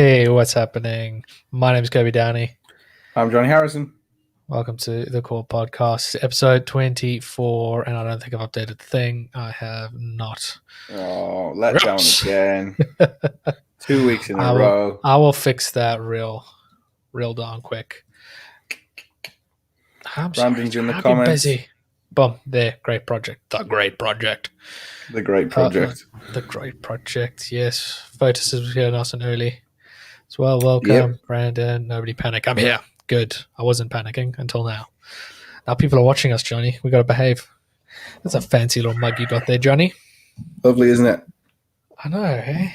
Hey, what's happening? My name is Kirby Downey. I'm Jonny Harrison. Welcome to the Core Podcast, episode 24. And I don't think I've updated the thing. I have not. Oh, let down again. 2 weeks in a will, row. I will fix that real darn quick. I'm Brandon's sorry, in the I've been comments. busy. Boom, there. Great project. The great project. The great project. The great project, yes. Photos is here nice and early. As well, welcome, Yep. Brandon. Nobody panic. I'm here. Good. I wasn't panicking until now. Now people are watching us, Jonny. We got to behave. That's a fancy little mug you got there, Jonny. Lovely, isn't it? I know, eh?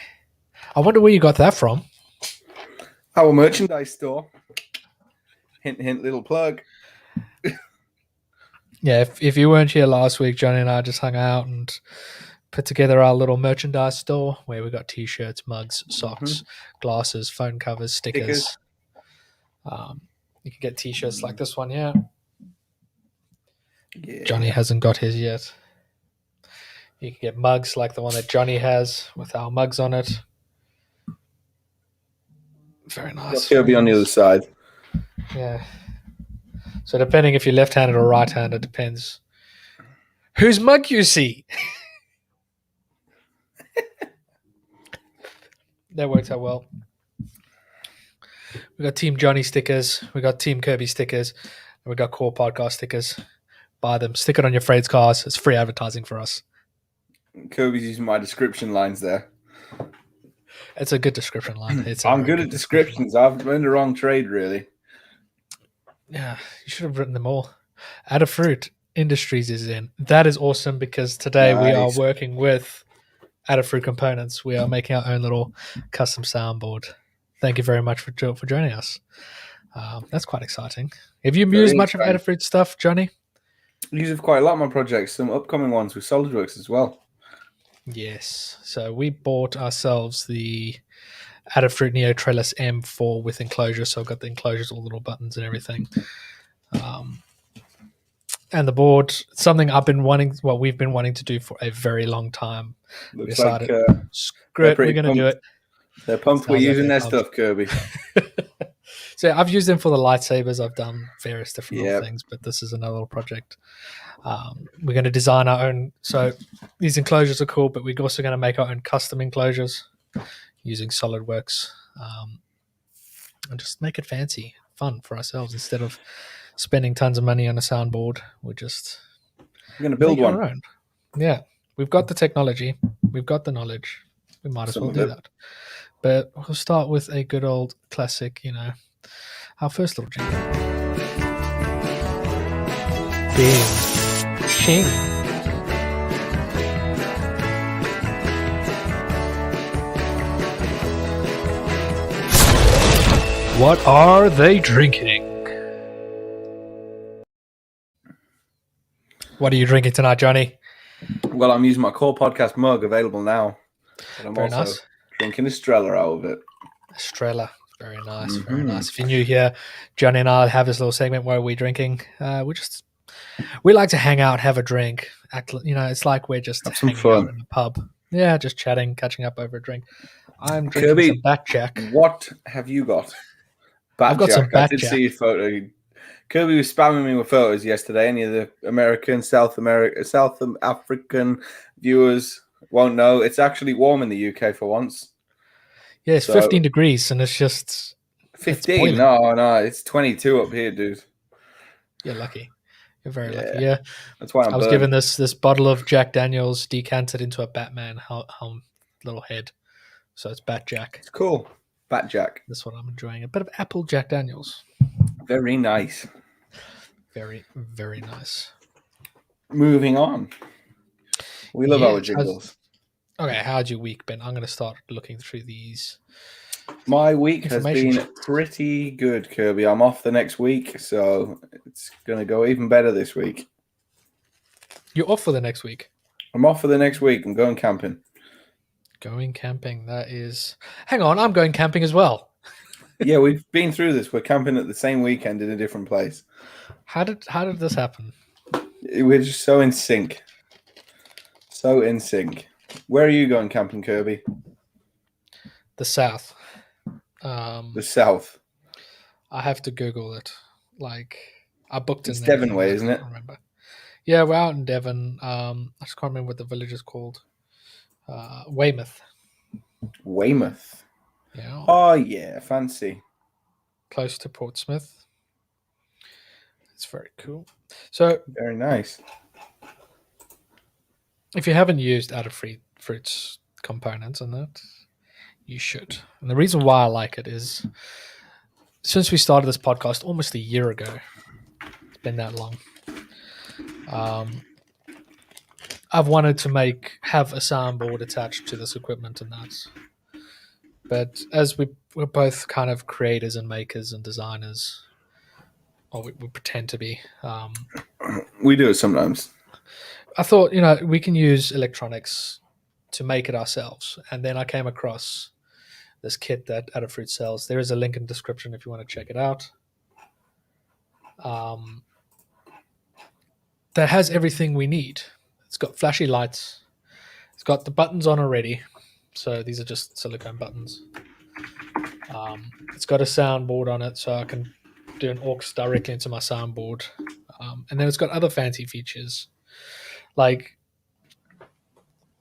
I wonder where you got that from. Our merchandise store. Hint, hint, little plug. Yeah, if you weren't here last week, Jonny and I just hung out and put together our little merchandise store where we got T-shirts, mugs, socks, glasses, phone covers, stickers. You can get T-shirts like this one here. Yeah. Jonny hasn't got his yet. You can get mugs like the one that Jonny has with our mugs on it. Very nice. He'll be on the other side. Yeah. So depending if you're left-handed or right-handed, depends whose mug you see. That works out well. We got Team Jonny stickers, we got Team Kirby stickers, and we got Core Podcast stickers. Buy them, stick it on your friends' cars. It's free advertising for us. Kirby's using my description lines there. It's a good description line. I'm good at descriptions. I've learned the wrong trade, really. Yeah, you should have written them all. Adafruit Industries is in. That is awesome because today we are working with Adafruit Components. We are making our own little custom soundboard. Thank you very much for joining us. That's quite exciting. Have you used much of Adafruit stuff, Jonny? I use it quite a lot of my projects, some upcoming ones with SolidWorks as well. Yes. So we bought ourselves the Adafruit Neo Trellis M4 with enclosure. So I've got the enclosures, all the little buttons and everything. And the board, something we've been wanting to do for a very long time. Looks we decided, like screw it, we're going to do it. They're pumped we're using their stuff, Kirby. So I've used them for the lightsabers. I've done various different little things, but this is another little project. We're going to design our own. So these enclosures are cool, but we're also going to make our own custom enclosures using SolidWorks and just make it fancy, fun for ourselves instead of spending tons of money on a soundboard. We're going to build one. Our own. Yeah, we've got the technology, we've got the knowledge. We might as well do that. But we'll start with a good old classic, our first little jingle. Bing. Ching. What are they drinking? What are you drinking tonight, Jonny? Well, I'm using my Core Podcast mug available now. And I'm very also nice. Drinking Estrella out of it. Estrella. Very nice. Very nice. If you're new here, Jonny and I have this little segment where we're drinking. We like to hang out, have a drink. It's like we're just hanging out in a pub. Yeah, just chatting, catching up over a drink. I'm drinking Kirby, some Bat Jack. What have you got? I've got some Bat Jack. I did see your photo. Kirby was spamming me with photos yesterday. Any of the American, South African viewers won't know. It's actually warm in the UK for once. Yeah, it's 15 degrees, and it's just 15. No, it's 22 up here, dude. You're lucky. You're very lucky. Yeah, that's why I was given this bottle of Jack Daniels decanted into a Batman little head, so it's Bat Jack. It's cool, Bat Jack. That's what I'm enjoying. A bit of apple Jack Daniels. Very nice. Very, very nice. Moving on. We love our jingles. Okay, how'd your week been? I'm going to start looking through these. My week has been pretty good, Kirby. I'm off the next week, so it's going to go even better this week. You're off for the next week? I'm off for the next week. I'm going camping. Going camping, that is... Hang on, I'm going camping as well. Yeah, we've been through this. We're camping at the same weekend in a different place. How did this happen? We're just so in sync. So in sync. Where are you going camping, Kirby? The south. The South. I have to Google it. Like, I booked It's in Devon everything. way, I isn't can't it? remember. Yeah, we're out in Devon. I just can't remember what the village is called. Weymouth. Weymouth. Yeah. Oh yeah, fancy. Close to Portsmouth. It's very cool. So, Very nice. if you haven't used Adafruit's components on that, you should. And the reason why I like it is since we started this podcast almost a year ago, it's been that long. I've wanted to have a soundboard attached to this equipment and that. But as we're both kind of creators and makers and designers, or we pretend to be, We do it sometimes. I thought, we can use electronics to make it ourselves. And then I came across this kit that Adafruit sells. There is a link in the description if you want to check it out. That has everything we need. It's got flashy lights. It's got the buttons on already. So these are just silicone buttons. It's got a soundboard on it, so I can do an aux directly into my soundboard. And then it's got other fancy features. Like,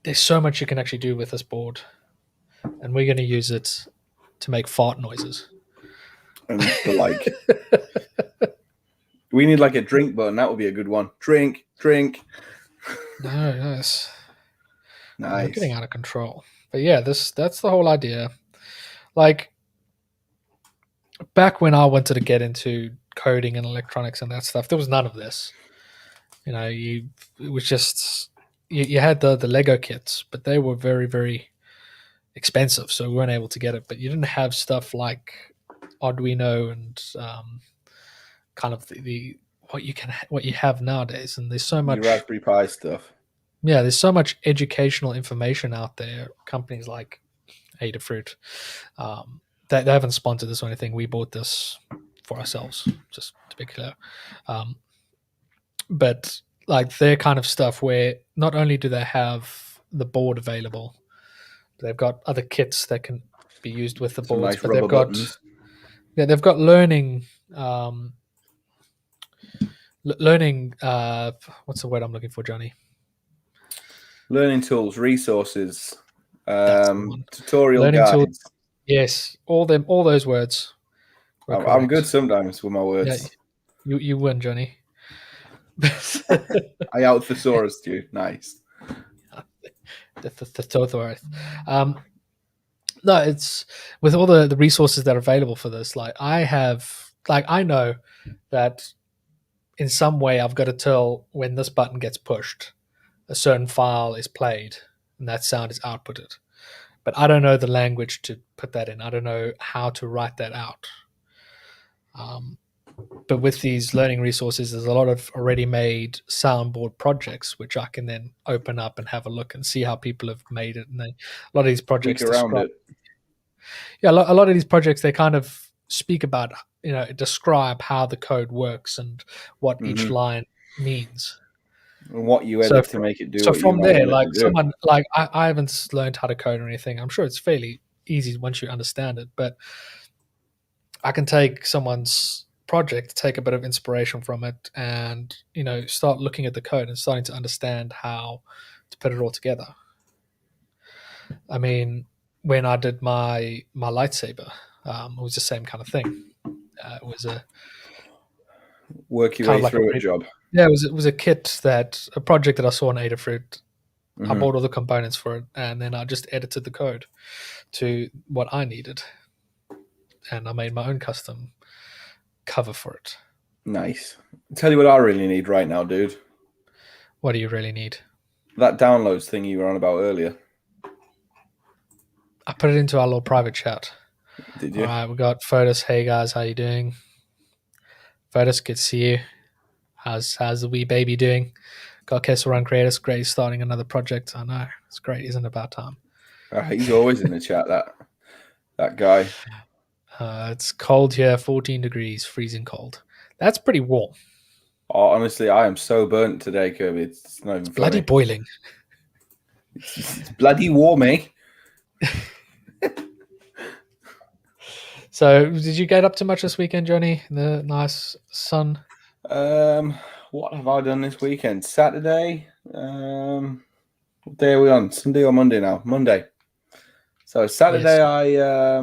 there's so much you can actually do with this board. And we're going to use it to make fart noises. And the like. We need like a drink button. That would be a good one. Drink. Nice. Nice. We're getting out of control. But yeah, that's the whole idea. Like, back when I wanted to get into coding and electronics and that stuff, there was none of this. It was just you had the Lego kits, but they were very, very expensive, so we weren't able to get it. But you didn't have stuff like Arduino and kind of the what you have nowadays. And there's so much Raspberry Pi stuff. Yeah, there's so much educational information out there. Companies like Adafruit, they haven't sponsored this or anything. We bought this for ourselves, just to be clear. But like their kind of stuff where not only do they have the board available, they've got other kits that can be used with the boards, nice but they've buttons. got learning what's the word I'm looking for, Johnny? Learning tools, resources, tutorial learning guides. Tools. Yes, all those words. I'm good sometimes with my words. Yeah, you win, Johnny. I out thesaurus you. Nice. The thesaurus. No, it's with all the resources that are available for this. Like I know that in some way I've got to tell when this button gets pushed, a certain file is played and that sound is outputted. But I don't know the language to put that in. I don't know how to write that out. But with these learning resources, there's a lot of already made soundboard projects, which I can then open up and have a look and see how people have made it. And a lot of these projects describe a lot of these projects, they kind of speak about, describe how the code works and what each line means. And what you edit to make it do. So from there, like someone like I haven't learned how to code or anything. I'm sure it's fairly easy once you understand it, but I can take someone's project, take a bit of inspiration from it, and start looking at the code and starting to understand how to put it all together. I mean, when I did my lightsaber, it was the same kind of thing. It was a work your way through a job. Yeah, it was a project that I saw on Adafruit. I bought all the components for it, and then I just edited the code to what I needed, and I made my own custom cover for it. Nice. I'll tell you what I really need right now, dude. What do you really need? That downloads thing you were on about earlier. I put it into our little private chat. Did you? All right, we got Fotis. Hey guys, how you doing? Fotis, good to see you. How's the wee baby doing? Got Kessel Run Creators. Great, he's starting another project. I know. It's great. Isn't it about time? He's always in the chat, that guy. It's cold here, 14 degrees, freezing cold. That's pretty warm. Oh, honestly, I am so burnt today, Kirby. It's not even bloody boiling. It's bloody warm, eh? So, did you get up to much this weekend, Johnny? In the nice sun. What have I done this weekend? Saturday. What day are we on? Sunday or Monday now? Monday. So Saturday, Yes. I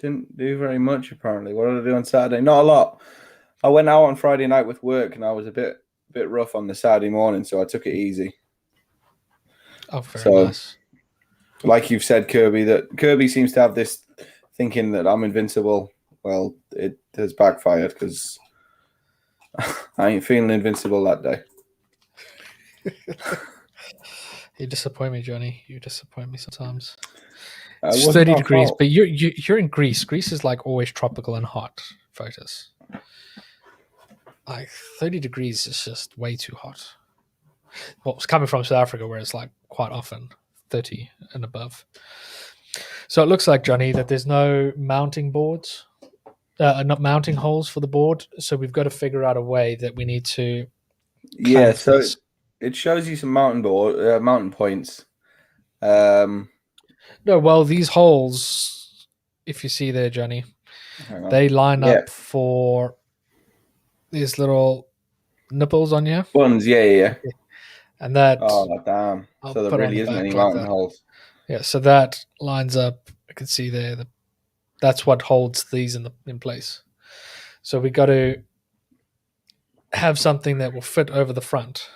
didn't do very much apparently. What did I do on Saturday? Not a lot. I went out on Friday night with work, and I was a bit rough on the Saturday morning, so I took it easy. Oh, very nice. Like you've said, Kirby, that Kirby seems to have this thinking that I'm invincible. Well, it has backfired because I ain't feeling invincible that day. You disappoint me, Johnny. You disappoint me sometimes. It It's wasn't 30 my degrees, fault. but you're in Greece. Greece is like always tropical and hot. Photos. Like 30 degrees is just way too hot. Well, it's coming from South Africa, where it's like quite often 30 and above. So it looks like, Johnny, that there's no mounting boards, not mounting holes for the board. So we've got to figure out a way that we need to. Yeah, so this. it shows you some mountain points. No, well, these holes, if you see there, Johnny, they line up for these little nipples on you. Buttons, yeah. And that. Oh, damn. I'll So there put really on the isn't any back like mountain that. holes. Yeah, so that lines up. I can see there. That's what holds these in place. So we got to have something that will fit over the front.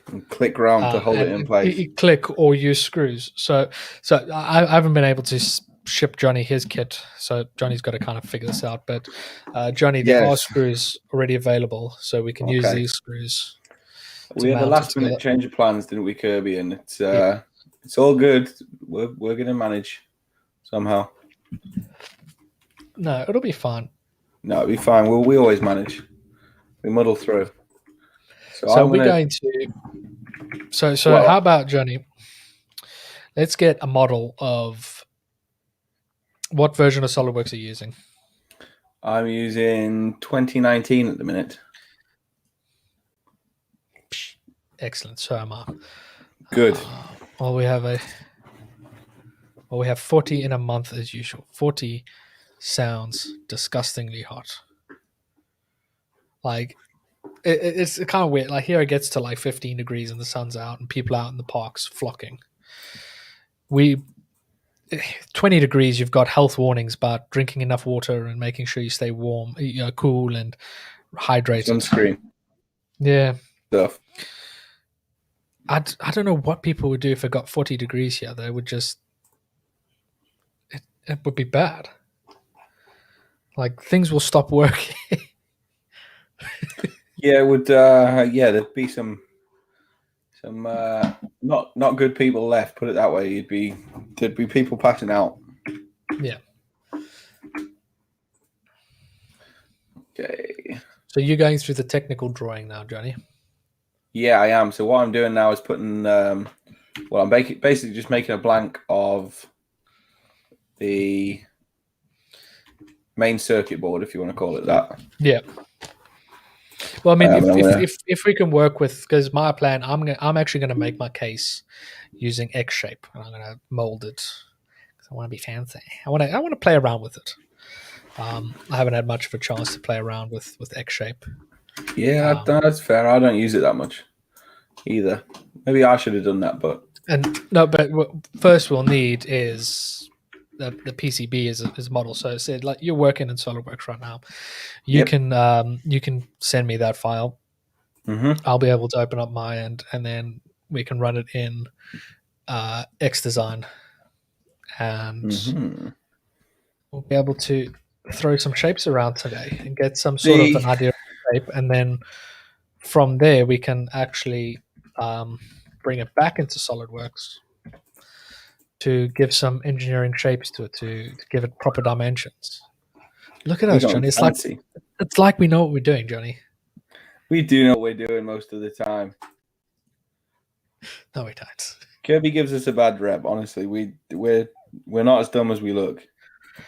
And click around to hold it in place. Click or use screws. So I haven't been able to ship Johnny his kit. So Johnny's got to kind of figure this out. But Johnny, there are screws already available, so we can use these screws. We had a last-minute change of plans, didn't we, Kirby? And it's all good. We're gonna manage somehow. No, it'll be fine. No, it'll be fine. We always manage. We muddle through. So we're going to. So how about, Johnny? Let's get a model of what version of SolidWorks are you using? I'm using 2019 at the minute. Excellent. So am I. Good. We have 40 in a month as usual. 40 sounds disgustingly hot. Like it's kind of weird. Like here it gets to like 15 degrees and the sun's out and people out in the parks flocking. 20 degrees, you've got health warnings about drinking enough water and making sure you stay warm, cool and hydrated. Sunscreen. Yeah. Stuff. I don't know what people would do if it got 40 degrees here. They would just it would be bad. Like things will stop working. Yeah, it would. There'd be some not good people left. Put it that way. There'd be people passing out. Yeah. Okay. So you're going through the technical drawing now, Johnny? Yeah, I am. So what I'm doing now is putting. I'm basically just making a blank of the main circuit board, if you want to call it that. Yeah. Well, I mean, if we can work with, because my plan, I'm actually going to make my case using X shape, and I'm going to mold it because I want to be fancy. I want to play around with it. I haven't had much of a chance to play around with X shape. Yeah, that's fair. I don't use it that much either. Maybe I should have done that, but what first we'll need is the PCB as a model. So I said, like, you're working in SolidWorks right now. You can send me that file. Mm-hmm. I'll be able to open up my end, and then we can run it in XDesign, and we'll be able to throw some shapes around today and get some sort of an idea of shape, and then from there we can actually bring it back into SolidWorks to give some engineering shapes to it, to give it proper dimensions. Look at us, Johnny. It's like we know what we're doing, Johnny. We do know what we're doing most of the time. No, we don't. Kirby gives us a bad rep. Honestly, we're not as dumb as we look.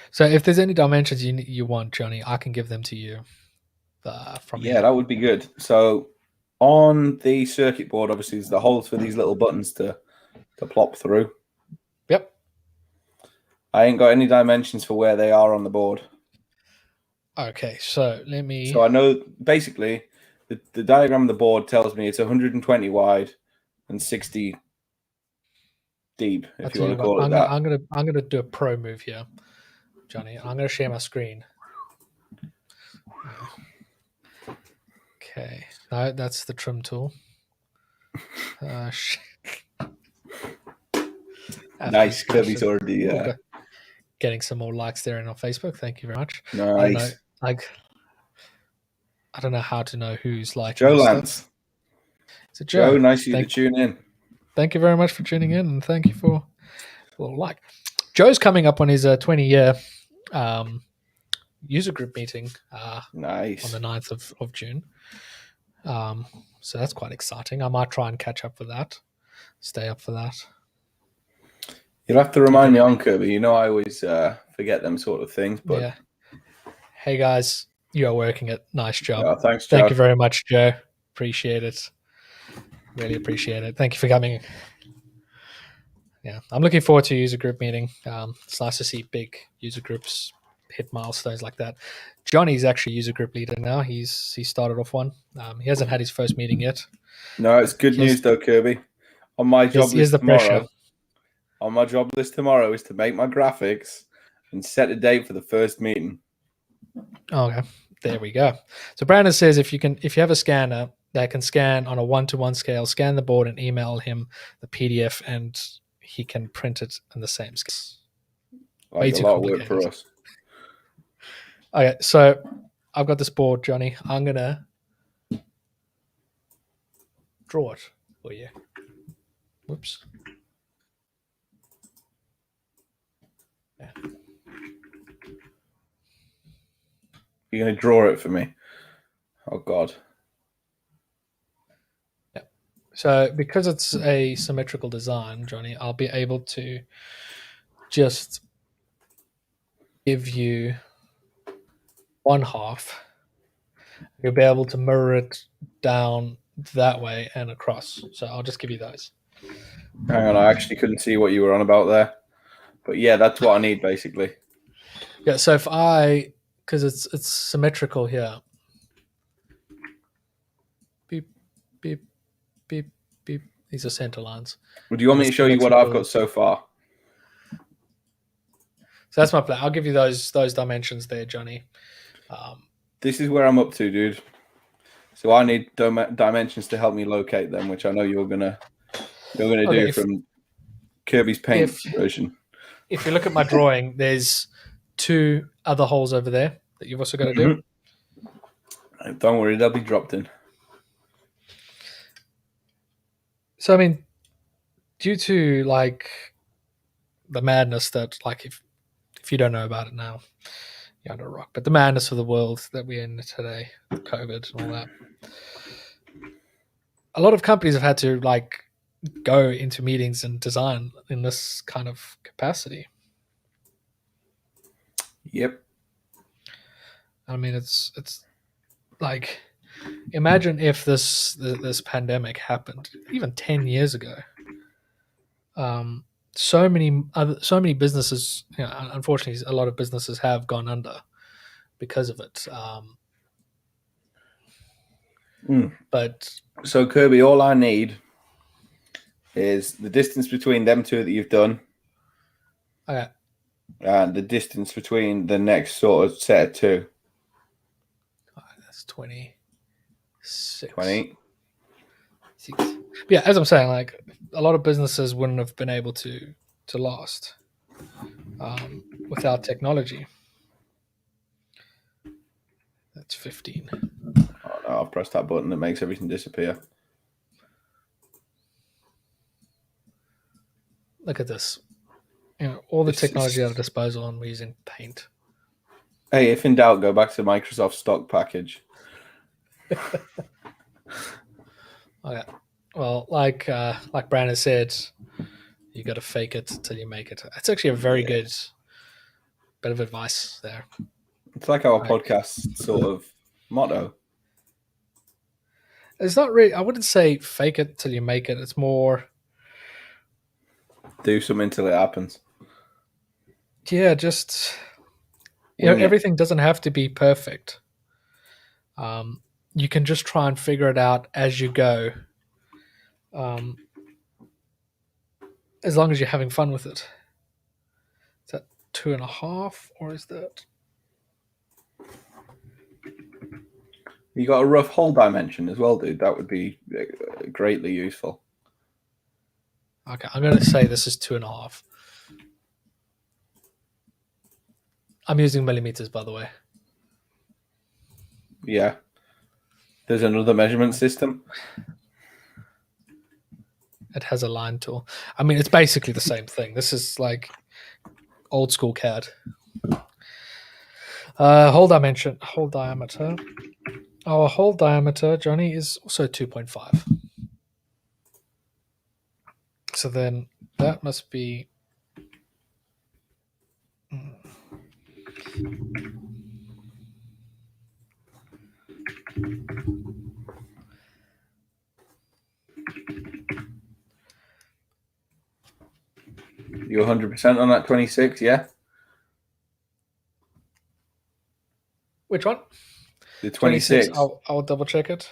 So if there's any dimensions you want, Johnny, I can give them to you. From here. That would be good. So on the circuit board, obviously, there's the holes for these little buttons to plop through. Yep. I ain't got any dimensions for where they are on the board. Okay, so let me. So I know basically the diagram of the board tells me it's 120 wide and 60 deep, if you want to call it that. I'm gonna do a pro move here, Johnny. I'm gonna share my screen. Okay, no, that's the trim tool. Nice, Kirby's already. Getting some more likes there on Facebook. Thank you very much. Nice. I don't know how to know who's liking Joe Lance. stuff. So Joe, nice of you to tune in. Thank you very much for tuning in, and thank you for a little like. Joe's coming up on his 20-year user group meeting. Nice. On the 9th of June. So that's quite exciting. I might try and catch up for that. Stay up for that. You'll have to remind me on, Kirby. You know I always forget them sort of things. But yeah. Hey guys, you are working it. Nice job. Oh, thanks, Joe. Thank you very much, Joe. Appreciate it. Really appreciate it. Thank you for coming. Yeah, I'm looking forward to user group meeting. It's nice to see big user groups hit milestones like that. Johnny's actually user group leader now. He started off one. He hasn't had his first meeting yet. No, it's good news though, Kirby. On my job list tomorrow. On my job list tomorrow is to make my graphics and set a date for the first meeting. Okay, there we go. So Brandon says if you have a scanner that can scan on a 1-to-1 scale, scan the board and email him the PDF, and he can print it in the same scale. Like a lot of work for us. Okay, so I've got this board, Johnny. I'm gonna draw it for you. Whoops. Yeah. You're going to draw it for me? Oh, God. Yeah. So because it's a symmetrical design, Johnny, I'll be able to just give you one half. You'll be able to mirror it down that way and across. So I'll just give you those. Hang on, I actually couldn't see what you were on about there. But yeah, that's what I need, basically. Yeah, so because it's symmetrical here. Beep, beep, beep, beep. These are center lines. Would you want me to show you what I've got so far? So that's my plan. I'll give you those dimensions there, Johnny. This is where I'm up to, dude. So I need dimensions to help me locate them, which I know you're gonna do from Kirby's Paint version. If you look at my drawing, there's 2 other holes over there that you've also got to do. Don't worry, they'll be dropped in. So I mean, due to like the madness that, like, if you don't know about it now, you're under a rock. But the madness of the world that we're in today, COVID and all that, a lot of companies have had to like go into meetings and design in this kind of capacity. Yep. I mean, it's like, imagine if this pandemic happened even 10 years ago. So many businesses, unfortunately, a lot of businesses have gone under because of it. But so Kirby, all I need is the distance between them 2 that you've done. Okay. And the distance between the next sort of set of 2. That's 26. 20. Yeah, as I'm saying, like, a lot of businesses wouldn't have been able to last without technology. That's 15. Oh, no, I've pressed that button that makes everything disappear. Look at this. All the technology at our disposal, and we're using Paint. Hey, if in doubt, go back to Microsoft stock package. Okay. Well, like Brandon said, you got to fake it till you make it. That's actually a very good bit of advice there. It's like our podcast sort of motto. It's not really, I wouldn't say fake it till you make it. It's more do something till it happens. Yeah, just Wing it. everything doesn't have to be perfect. You can just try and figure it out as you go, as long as you're having fun with it. Is that 2.5 or is that? You got a rough hole dimension as well, dude. That would be greatly useful. Okay, I'm going to say this is 2.5. I'm using millimeters, by the way. Yeah. There's another measurement system. It has a line tool. I mean, it's basically the same thing. This is like old school CAD. Hole dimension, hole diameter. Our hole diameter, Johnny, is also 2.5. So then that must be. You're 100% on that 26, yeah? Which one? The 26. I'll double check it.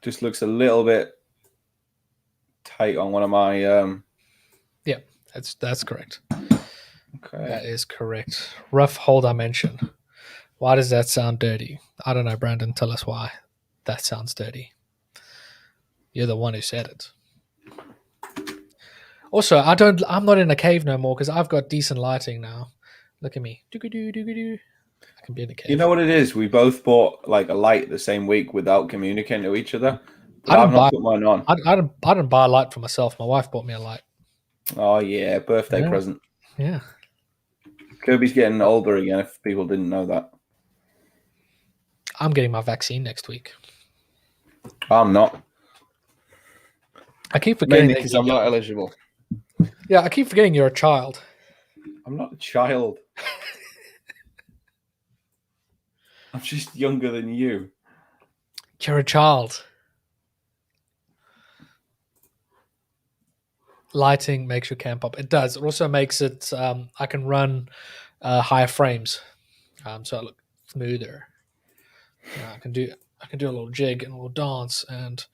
Just looks a little bit tight on one of my. Yeah, that's correct. Okay. That is correct. Rough hole dimension. Why does that sound dirty? I don't know, Brandon. Tell us why that sounds dirty. You're the one who said it. Also, I'm not in a cave no more because I've got decent lighting now. Look at me. Doo-ga-doo. I can be in a cave. You know what it is? We both bought like a light the same week without communicating to each other. I I've not put mine on. I didn't buy a light for myself. My wife bought me a light. Oh yeah, birthday present. Yeah. Kirby's getting older again. If people didn't know that, I'm getting my vaccine next week. I'm not. I keep forgetting because I'm not eligible. Yeah, I keep forgetting you're a child. I'm not a child. I'm just younger than you. You're a child. Lighting makes your camp up. It does. It also makes it. I can run higher frames, so I look smoother. I can do a little jig and a little dance, and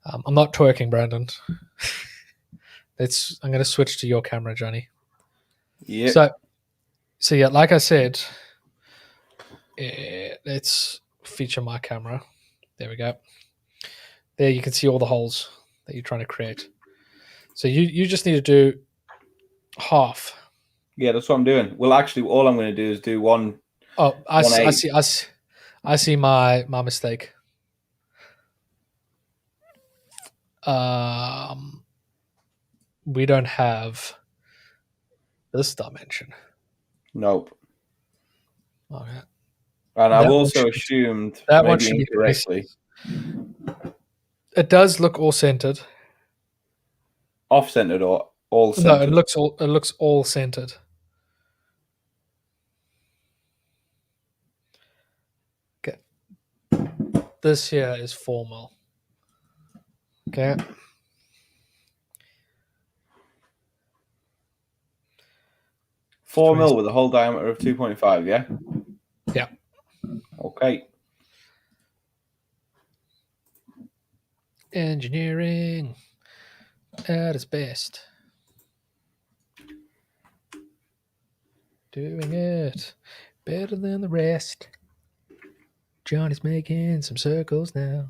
I'm not twerking, Brandon. I'm going to switch to your camera, Johnny. Yeah. So yeah, like I said, let's feature my camera. There we go. There you can see all the holes that you're trying to create. So you just need to do half. Yeah, that's what I'm doing. Well, actually, all I'm going to do is do one. Oh, I see my mistake. We don't have this dimension. Nope. Okay. And I've also assumed that maybe one should incorrectly. It does look all centered. Off-centered or all centered? No, it looks all centered. Okay. This here is formal. Okay. Four mil with a hole diameter of 2.5, yeah? Yeah. Okay. Engineering at its best. Doing it better than the rest. Johnny's making some circles now.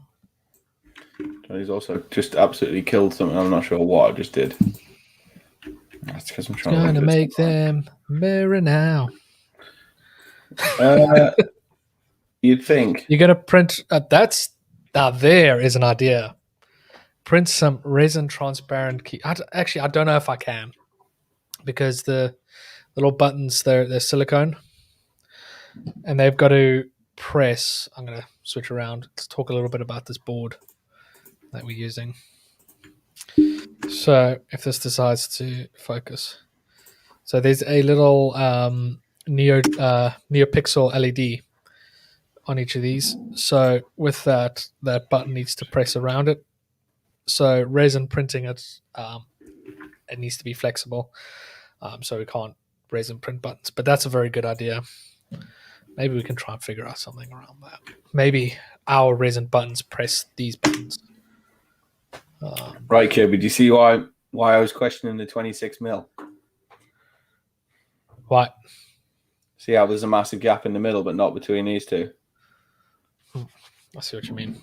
Johnny's also just absolutely killed something. I'm not sure what I just did. That's because I'm trying to make them mirror now. You'd think. You're going to print... there is an idea. Print some resin transparent key. Actually, I don't know if I can. Because the little buttons, they're silicone. And they've got to press... I'm going to switch around. Let's talk a little bit about this board that we're using. So if this decides to focus. So there's a little NeoPixel LED on each of these. So with that button needs to press around it. So resin printing it, it needs to be flexible. So we can't resin print buttons, but that's a very good idea. Maybe we can try and figure out something around that. Maybe our resin buttons press these buttons. Right, Kirby. Do you see why I was questioning the 26 mil? Why? See how there's a massive gap in the middle, but not between these two. I see what you mean.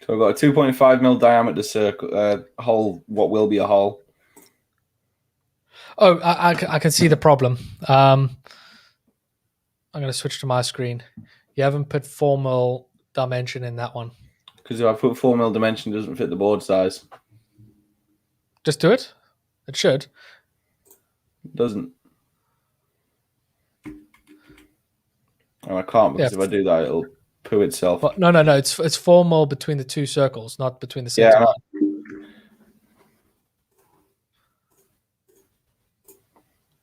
So I've got a 2.5 mil diameter circle hole, what will be a hole. Oh, I can see the problem. I'm going to switch to my screen. You haven't put 4 mil dimension in that one. Because if I put 4 mil dimension, it doesn't fit the board size. Just do it. It should. It doesn't. And I can't, because if I do that, it'll poo itself. Well, no. It's 4 mil between the two circles, not between the center line.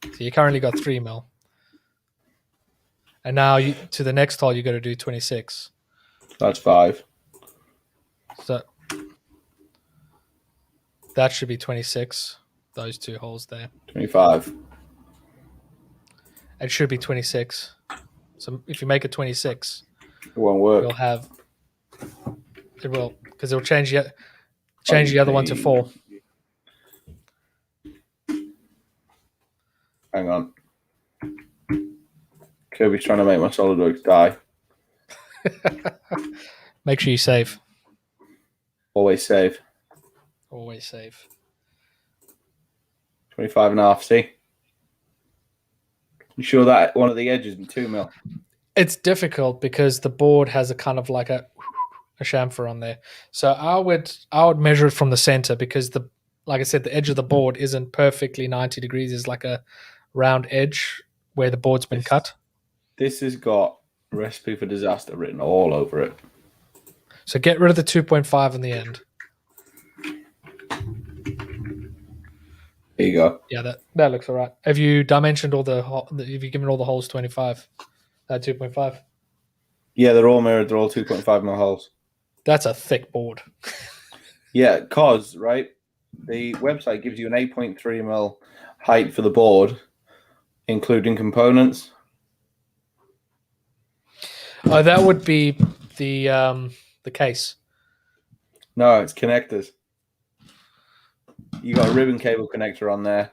So you currently got 3 mil. And now to the next hole, you got to do 26. That's 5. So that should be 26. Those two holes there. 25. It should be 26. So if you make it 26, it won't work. You'll have. It will, because it'll change the other one to 4. Hang on. Kirby's trying to make my SolidWorks die. Make sure you save. Always save. Always save. 25.5, see? You sure that one of the edges is 2 mil? It's difficult because the board has a kind of like a chamfer on there. So I would measure it from the center, because like I said, the edge of the board isn't perfectly 90 degrees. It's like a round edge where the board's been cut. This has got Recipe for Disaster written all over it. So get rid of the 2.5 in the end. There you go. Yeah, that looks all right. Have you dimensioned have you given all the holes 25? 2.5? Yeah, they're all mirrored. They're all 2.5 mil holes. That's a thick board. Yeah, because, right, the website gives you an 8.3 mil height for the board, including components. Oh, that would be the case. No, it's connectors. You got a ribbon cable connector on there.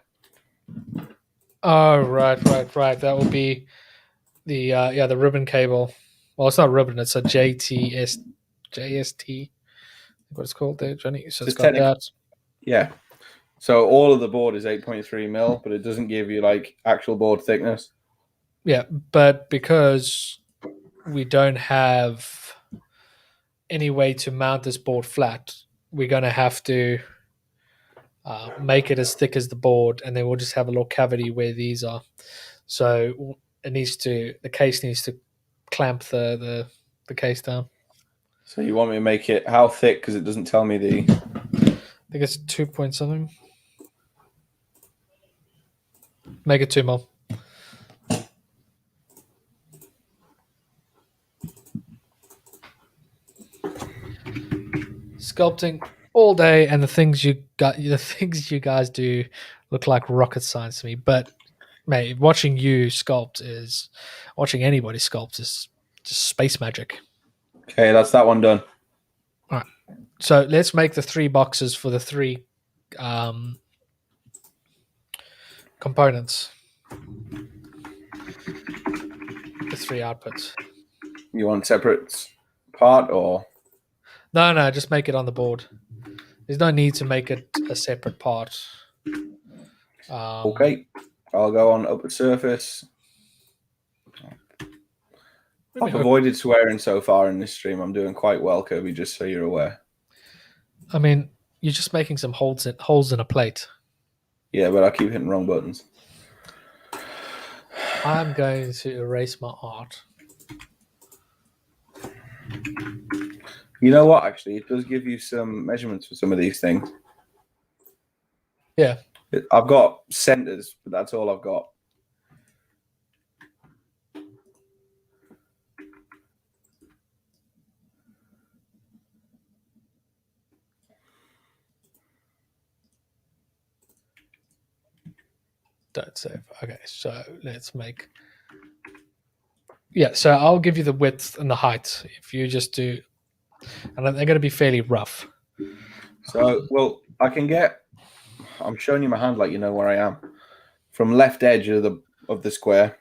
Oh, right. That will be the ribbon cable. Well, it's not ribbon. It's a JST. What it's called there, Johnny? So it's got that. Yeah. So all of the board is 8.3 mil, but it doesn't give you like actual board thickness. Yeah, but because we don't have any way to mount this board flat, we're going to have to make it as thick as the board, and then we'll just have a little cavity where these are. So the case needs to clamp the case down. So you want me to make it how thick? Because it doesn't tell me the. I think it's 2 point something. Make it 2 mil. Sculpting all day, and the things you guys do look like rocket science to me. But mate, watching anybody sculpt is just space magic. Okay, that's that one done. All right, so let's make the 3 boxes for the 3 components, the 3 outputs. You want separate part or? No, just make it on the board. There's no need to make it a separate part. Okay, I'll go on upper surface. I've avoided swearing so far in this stream. I'm doing quite well, Kirby, just so you're aware. I mean, you're just making some holes in a plate. Yeah, but I keep hitting wrong buttons. I'm going to erase my art. You know what, actually? It does give you some measurements for some of these things. Yeah. I've got centers, but that's all I've got. Don't save. Okay, so let's make. Yeah, so I'll give you the width and the height. If you just do, and they're going to be fairly rough. So, well, I can get. I'm showing you my hand, like you know where I am. From left edge of the square,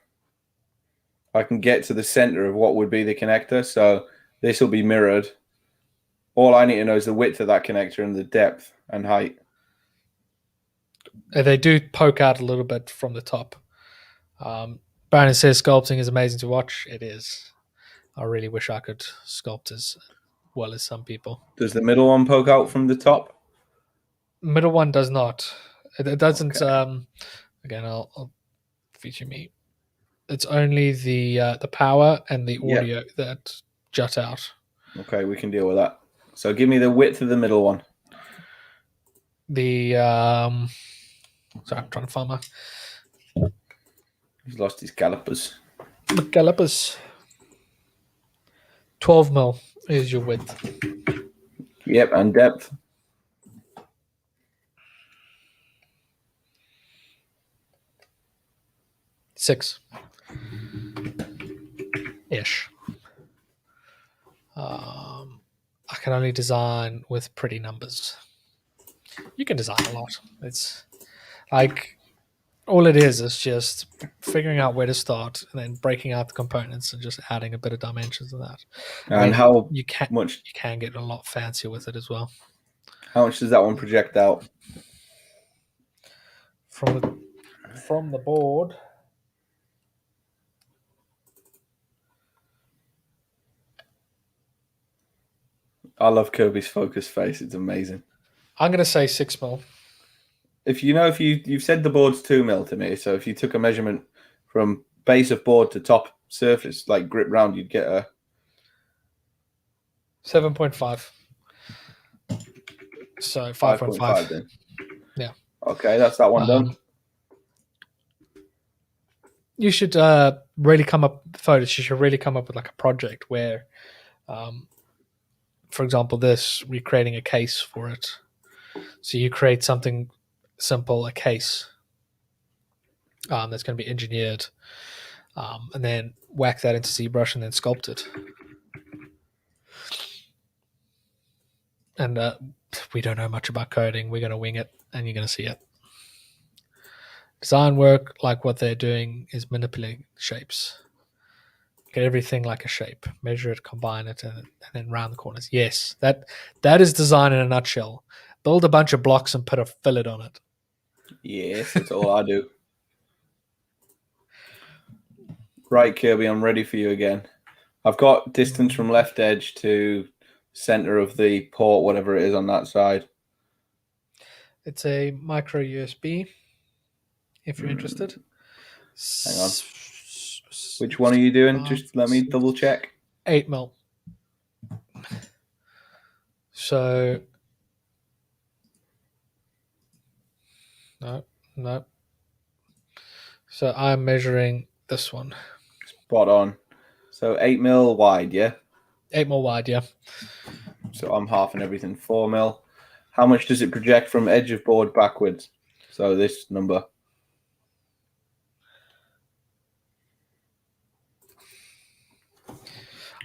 I can get to the center of what would be the connector. So this will be mirrored. All I need to know is the width of that connector and the depth and height. They do poke out a little bit from the top. Brandon says sculpting is amazing to watch. It is. I really wish I could sculpt as well as some people. Does the middle one poke out from the top? Middle one does not. It doesn't. Okay. Again, I'll feature me. It's only the power and the audio that jut out. Okay, we can deal with that. So give me the width of the middle one. The sorry, I'm trying to find my. He's lost his calipers. The calipers. 12 mil is your width. Yep, and depth. Six. Ish. I can only design with pretty numbers. You can design a lot. It's like all it is just figuring out where to start and then breaking out the components and just adding a bit of dimensions to that. And how you much you can get a lot fancier with it as well. How much does that one project out? From the board. I love Kirby's focus face. It's amazing. I'm going to say 6 mil. If you've said the board's 2 mil to me, so if you took a measurement from base of board to top surface, like grip round, you'd get a 7.5. So 5.5 then. Yeah. Okay, that's that one done. You should really come up photos. You should really come up with like a project where, for example, we're creating a case for it. So you create something simple, a case that's going to be engineered, and then whack that into ZBrush and then sculpt it. And we don't know much about coding. We're going to wing it, and you're going to see it. Design work, like what they're doing, is manipulating shapes. Get everything like a shape. Measure it, combine it, and then round the corners. Yes, that is design in a nutshell. Build a bunch of blocks and put a fillet on it. Yes, that's all I do. Right, Kirby, I'm ready for you again. I've got distance from left edge to center of the port, whatever it is on that side. It's a micro USB, if you're interested. Hang on. Which one are you doing? Just let me double check. 8 mil. So, no. So I'm measuring this one. Spot on. So 8 mil wide, yeah? 8 mil wide, yeah. So I'm halving everything. 4 mil. How much does it project from edge of board backwards? So this number.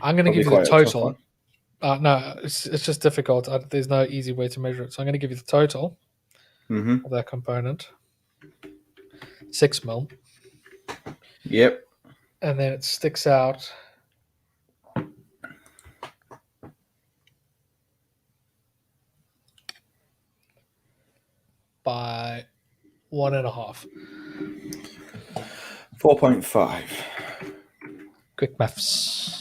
I'm going to give you the total. No, it's just difficult. There's no easy way to measure it. So I'm going to give you the total of that component. 6 mil. Yep. And then it sticks out by 1.5. 4.5. Quick maths.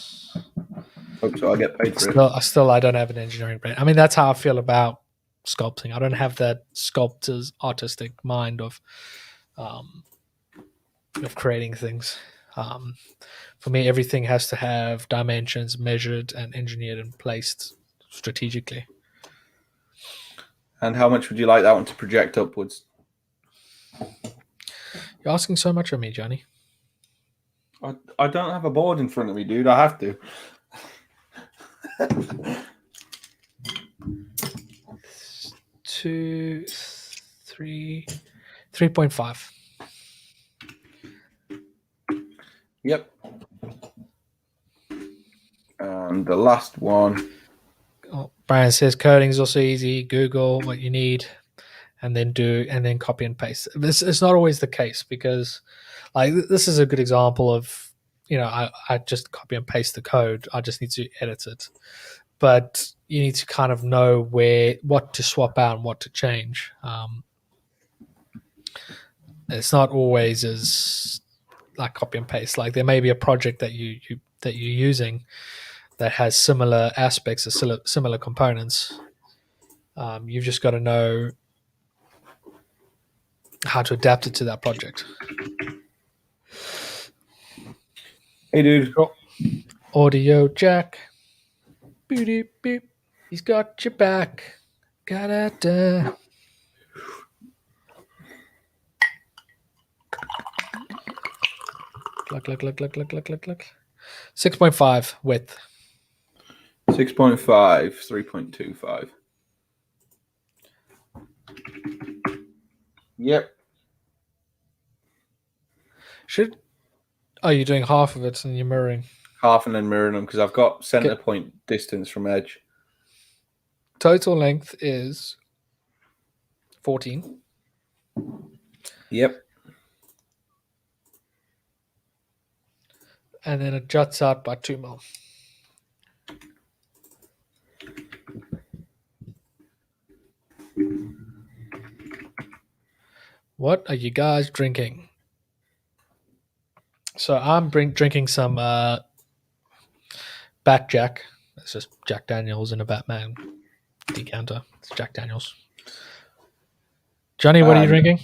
Hope so. I get paid for it. Still, I don't have an engineering brain. I mean, that's how I feel about sculpting. I don't have that sculptor's artistic mind of creating things. For me, everything has to have dimensions measured and engineered and placed strategically. And how much would you like that one to project upwards? You're asking so much of me, Johnny. I don't have a board in front of me, dude. I have to. 2, 3, 3.5. Yep. And the last one. Oh, Brian says coding is also easy. Google what you need, and then copy and paste. This is not always the case because, like, this is a good example of, I just copy and paste the code. I just need to edit it, but you need to kind of know what to swap out and what to change. It's not always as like copy and paste. Like there may be a project that you're using that has similar aspects or similar components. You've just got to know how to adapt it to that project. Hey, dude. Oh, audio jack. Beep, beep. He's got your back. Ga-da-da. Cluck, cluck, cluck, cluck, cluck, cluck, cluck, cluck. 6.5 width. 6.5, 3.25. Yep. Are you doing half of it and you're mirroring? Half and then mirroring them because I've got center point distance from edge. Total length is 14. Yep. And then it juts out by 2 mil. What are you guys drinking? So I'm drinking some Bat Jack. It's just Jack Daniels in a Batman decanter. It's Jack Daniels. Johnny, what are you drinking?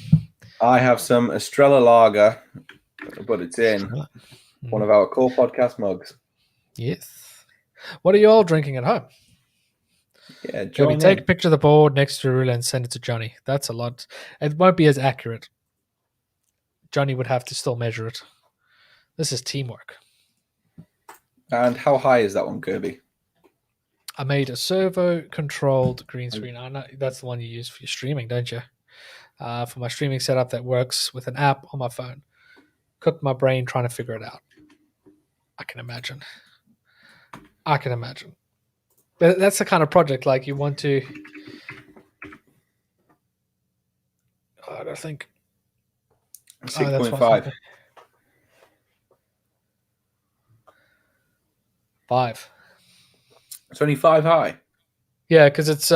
I have some Estrella Lager, but it's in one of our core podcast mugs. Yes. What are you all drinking at home? Yeah, Johnny, take a picture of the board next to Rula and send it to Johnny. That's a lot. It won't be as accurate. Johnny would have to still measure it. This is teamwork. And how high is that one, Kirby? I made a servo-controlled green screen. I know that's the one you use for your streaming, don't you? For my streaming setup that works with an app on my phone. Cooked my brain trying to figure it out. I can imagine. But that's the kind of project like you want to... I don't think... 6.5. 5. It's only 5 high. Yeah, because it's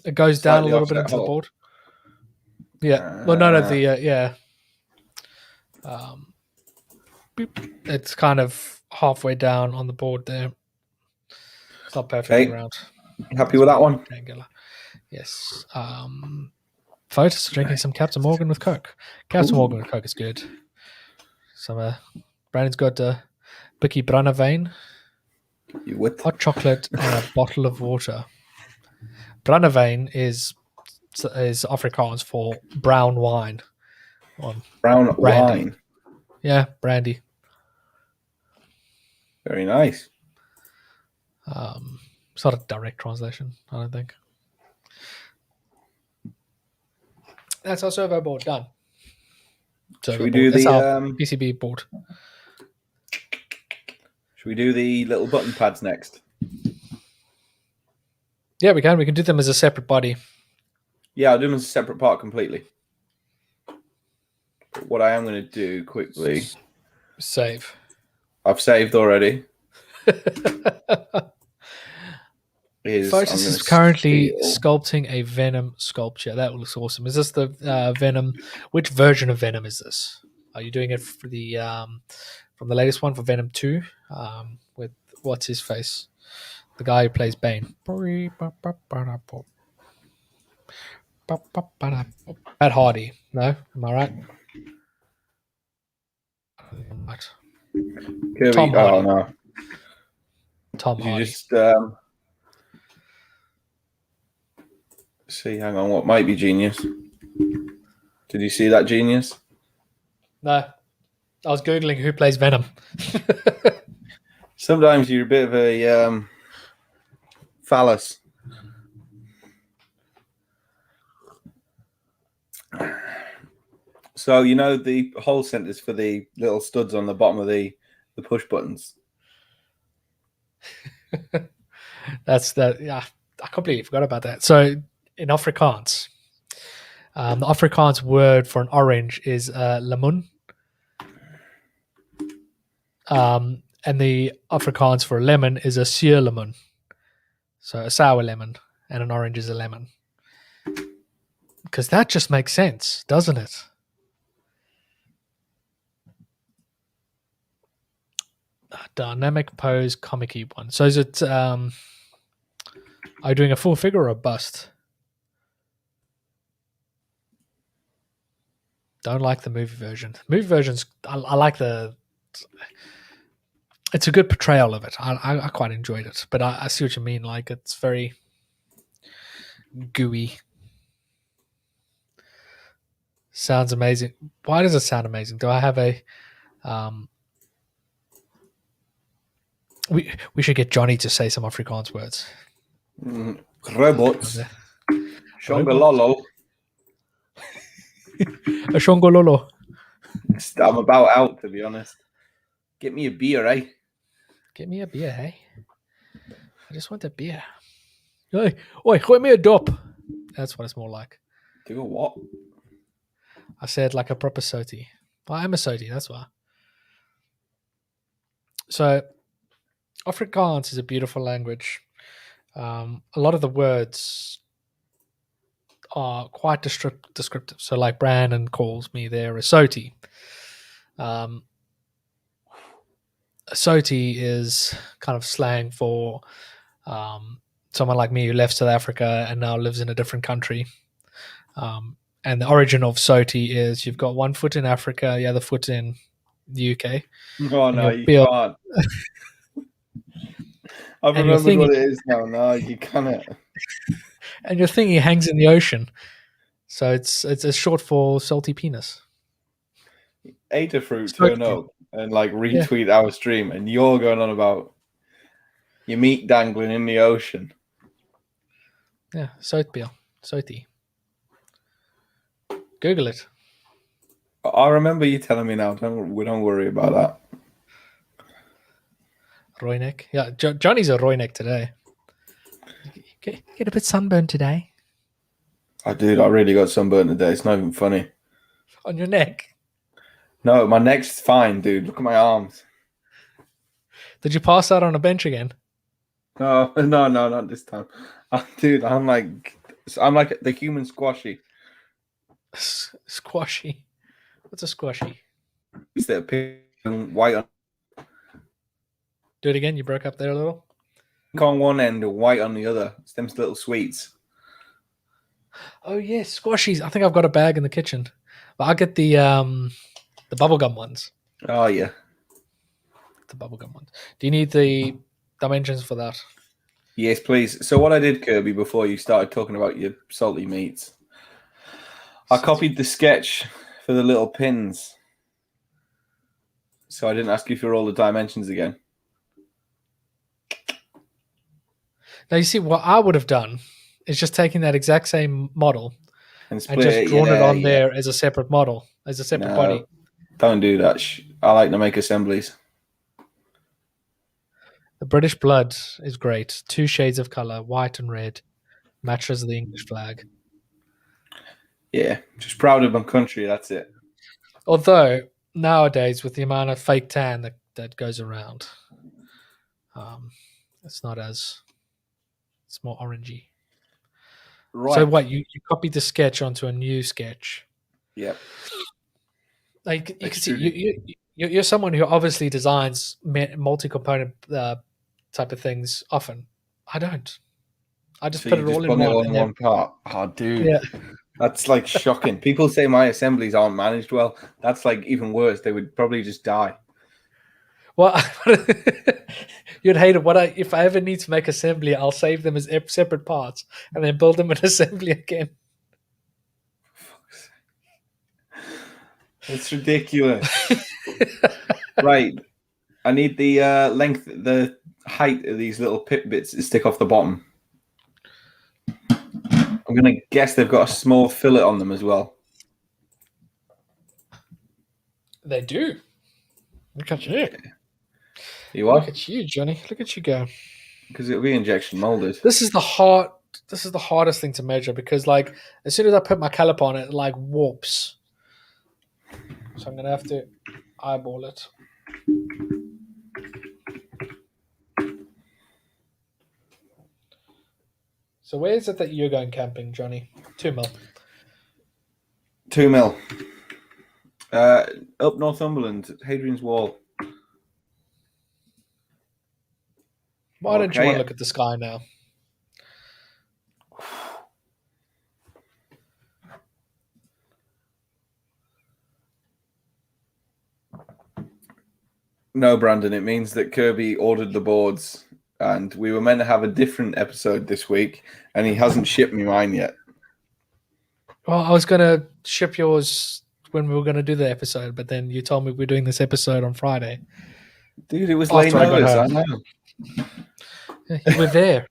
it goes down a little bit into the board. Yeah. Well, no, yeah. It's kind of halfway down on the board there. It's not perfectly round. Happy with that one? Rectangular. Yes. Fotis drinking some Captain Morgan with Coke. Captain Morgan with Coke is good. Some Brandon's got Bicky Brandewijn. Hot chocolate and a bottle of water. Brandewijn is Afrikaans for brown wine. Brown wine. Yeah, brandy. Very nice. It's not a direct translation, I don't think. That's our servo board done. Should we do the PCB board? Should we do the little button pads next? Yeah, we can. We can do them as a separate body. Yeah, I'll do them as a separate part completely. But what I am going to do quickly... Save. I've saved already. Fotis is currently sculpting a Venom sculpture. That looks awesome. Is this the Venom? Which version of Venom is this? Are you doing it for the from the latest one for Venom 2? With what's his face? The guy who plays Bane. Matt Hardy. No? Am I right? Right. Kirby, Tom Hardy. Oh, no. Tom Hardy. You just... see, hang on, what might be genius? Did you see that genius? No. I was Googling who plays Venom. Sometimes you're a bit of a phallus. So, you know, the hole centers for the little studs on the bottom of the the push buttons. That's that. Yeah, I completely forgot about that. So in Afrikaans, the Afrikaans word for an orange is lemon. And the Afrikaans for a lemon is a suurlemoen. So a sour lemon, and an orange is a lemon. Because that just makes sense, doesn't it? Dynamic pose, comic one. So is it? Are you doing a full figure or a bust? Don't like the movie version. Movie versions, I like the. It's a good portrayal of it. I quite enjoyed it, but I see what you mean. Like, it's very gooey. Sounds amazing. Why does it sound amazing? Do I have a? We should get Jonny to say some Afrikaans words. Robots. Shongololo. A shongololo. I'm about out, to be honest. Get me a beer, eh? Get me a beer, hey? I just want a beer. Oi, gooi me a dop. That's what it's more like. Do a what? I said like a proper soti. Well, I'm a soti, that's why. So, Afrikaans is a beautiful language. A lot of the words are quite descriptive. So, like Brandon calls me there a soti. A soti is kind of slang for someone like me who left South Africa and now lives in a different country. And the origin of soti is you've got one foot in Africa, the other foot in the UK. Oh, no, you can't. I've remembered what it is now. No, you cannot. And your thingy hangs in the ocean. So it's a short for salty penis. Adafruit turn up and like retweet our stream, and you're going on about your meat dangling in the ocean. Yeah, soti. Google it. I remember you telling me now. Don't worry about that. Royneck. Yeah, Johnny's a Royneck today. Get a bit sunburned today. I really got sunburned today. It's not even funny. On your neck? No, my neck's fine, dude. Look at my arms. Did you pass out on a bench again? No, not this time. Dude, I'm like the human squashy. Squashy. What's a squashy? It's that pink and white on. Do it again. You broke up there a little. Pink on one end and white on the other. It's them little sweets. Oh yes, squashies. I think I've got a bag in the kitchen. But I'll get the bubblegum ones. Oh yeah. The bubblegum ones. Do you need the dimensions for that? Yes, please. So what I did, Kirby, before you started talking about your salty meats, I copied the sketch for the little pins. So I didn't ask you for all the dimensions again. Now, you see, what I would have done is just taken that exact same model and just drawn it on there as a separate model, as a separate body. Don't do that. I like to make assemblies. The British blood is great. 2 shades of color, white and red, matches the English flag. Yeah, just proud of my country, that's it. Although, nowadays, with the amount of fake tan that goes around, it's not as... It's more orangey. Right. So what, you copied the sketch onto a new sketch? Yep. Like you can see, you're someone who obviously designs multi-component type of things often. I don't. I just put it all in one part. Oh, dude. Yeah. That's like shocking. People say my assemblies aren't managed well. That's like even worse. They would probably just die. Well, you'd hate it. If I ever need to make assembly, I'll save them as separate parts and then build them in assembly again. It's ridiculous. Right. I need the length, the height of these little pip bits to stick off the bottom. I'm going to guess they've got a small fillet on them as well. They do. Look at you. You what? Look at you, Johnny. Look at you go. Because it'll be injection molded. This is the hardest thing to measure because, like, as soon as I put my caliper on it like warps. So I'm gonna have to eyeball it. So where is it that you're going camping, Johnny? 2 mil. 2 mil. Up Northumberland, Hadrian's Wall. Why don't you want to look at the sky now? No, Brandon, it means that Kirby ordered the boards and we were meant to have a different episode this week and he hasn't shipped me mine yet. Well, I was going to ship yours when we were going to do the episode, but then you told me we're doing this episode on Friday. Dude, it was late notice, I know. You were there.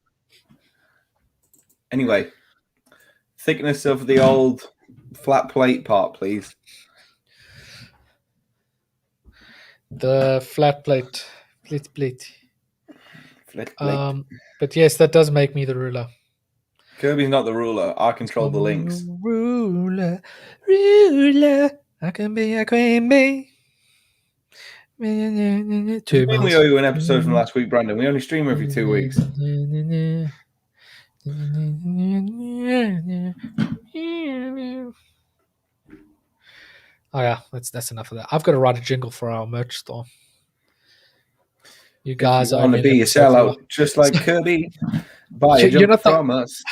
Anyway, thickness of the old flat plate part, please. The flat plate. Plate. Flat plate. But yes, that does make me the ruler. Kirby's not the ruler. I control the links. Ruler. I can be a queen bee. We owe you an episode from last week, Brandon. We only stream every 2 weeks. Oh yeah, that's enough of that. I've got to write a jingle for our merch store. You guys want to be a sellout, just like Kirby. Buy a jump from us.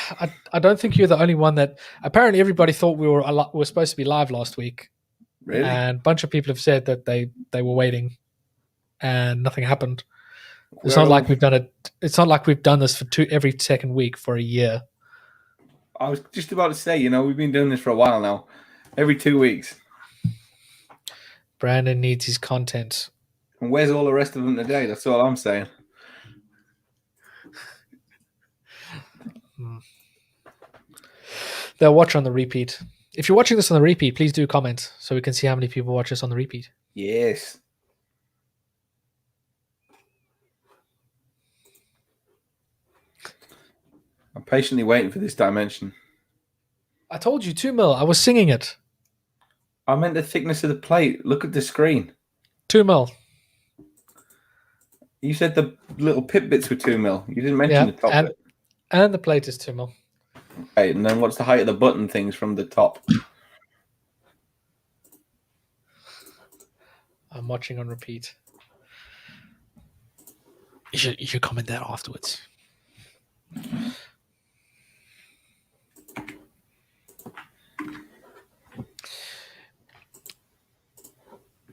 I don't think you're the only one that. Apparently, everybody thought we were supposed to be live last week. Really? And a bunch of people have said that they were waiting, and nothing happened. It's not like we've done it. It's not like we've done this for every second week for a year. I was just about to say, we've been doing this for a while now. Every 2 weeks. Brandon needs his content. And where's all the rest of them today? That's all I'm saying. They'll watch on the repeat. If you're watching this on the repeat, please do comment so we can see how many people watch us on the repeat. Yes. I'm patiently waiting for this dimension. I told you 2 mil. I was singing it. I meant the thickness of the plate. Look at the screen. 2 mil. You said the little pip bits were 2 mil. You didn't mention the top bit. And the plate is 2 mil. Okay, and then what's the height of the button things from the top? I'm watching on repeat. You should comment that afterwards.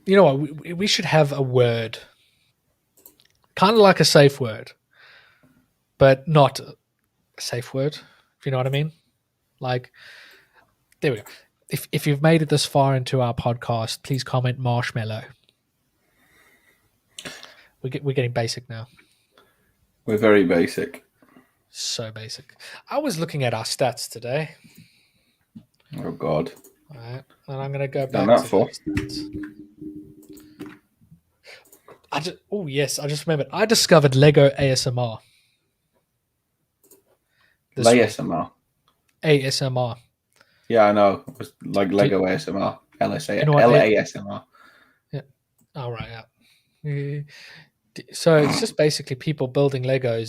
You know what? We should have a word. Kind of like a safe word. But not a safe word, if you know what I mean. Like, there we go. If you've made it this far into our podcast, please comment marshmallow. We're getting basic now. We're very basic. So basic. I was looking at our stats today. Oh, God. All right. And I'm going to go back to those stats. I just remembered. I discovered Lego ASMR. ASMR. ASMR. Yeah, I know. It was like Lego ASMR. LASMR. Yeah. All right. Yeah. So it's just basically people building Lego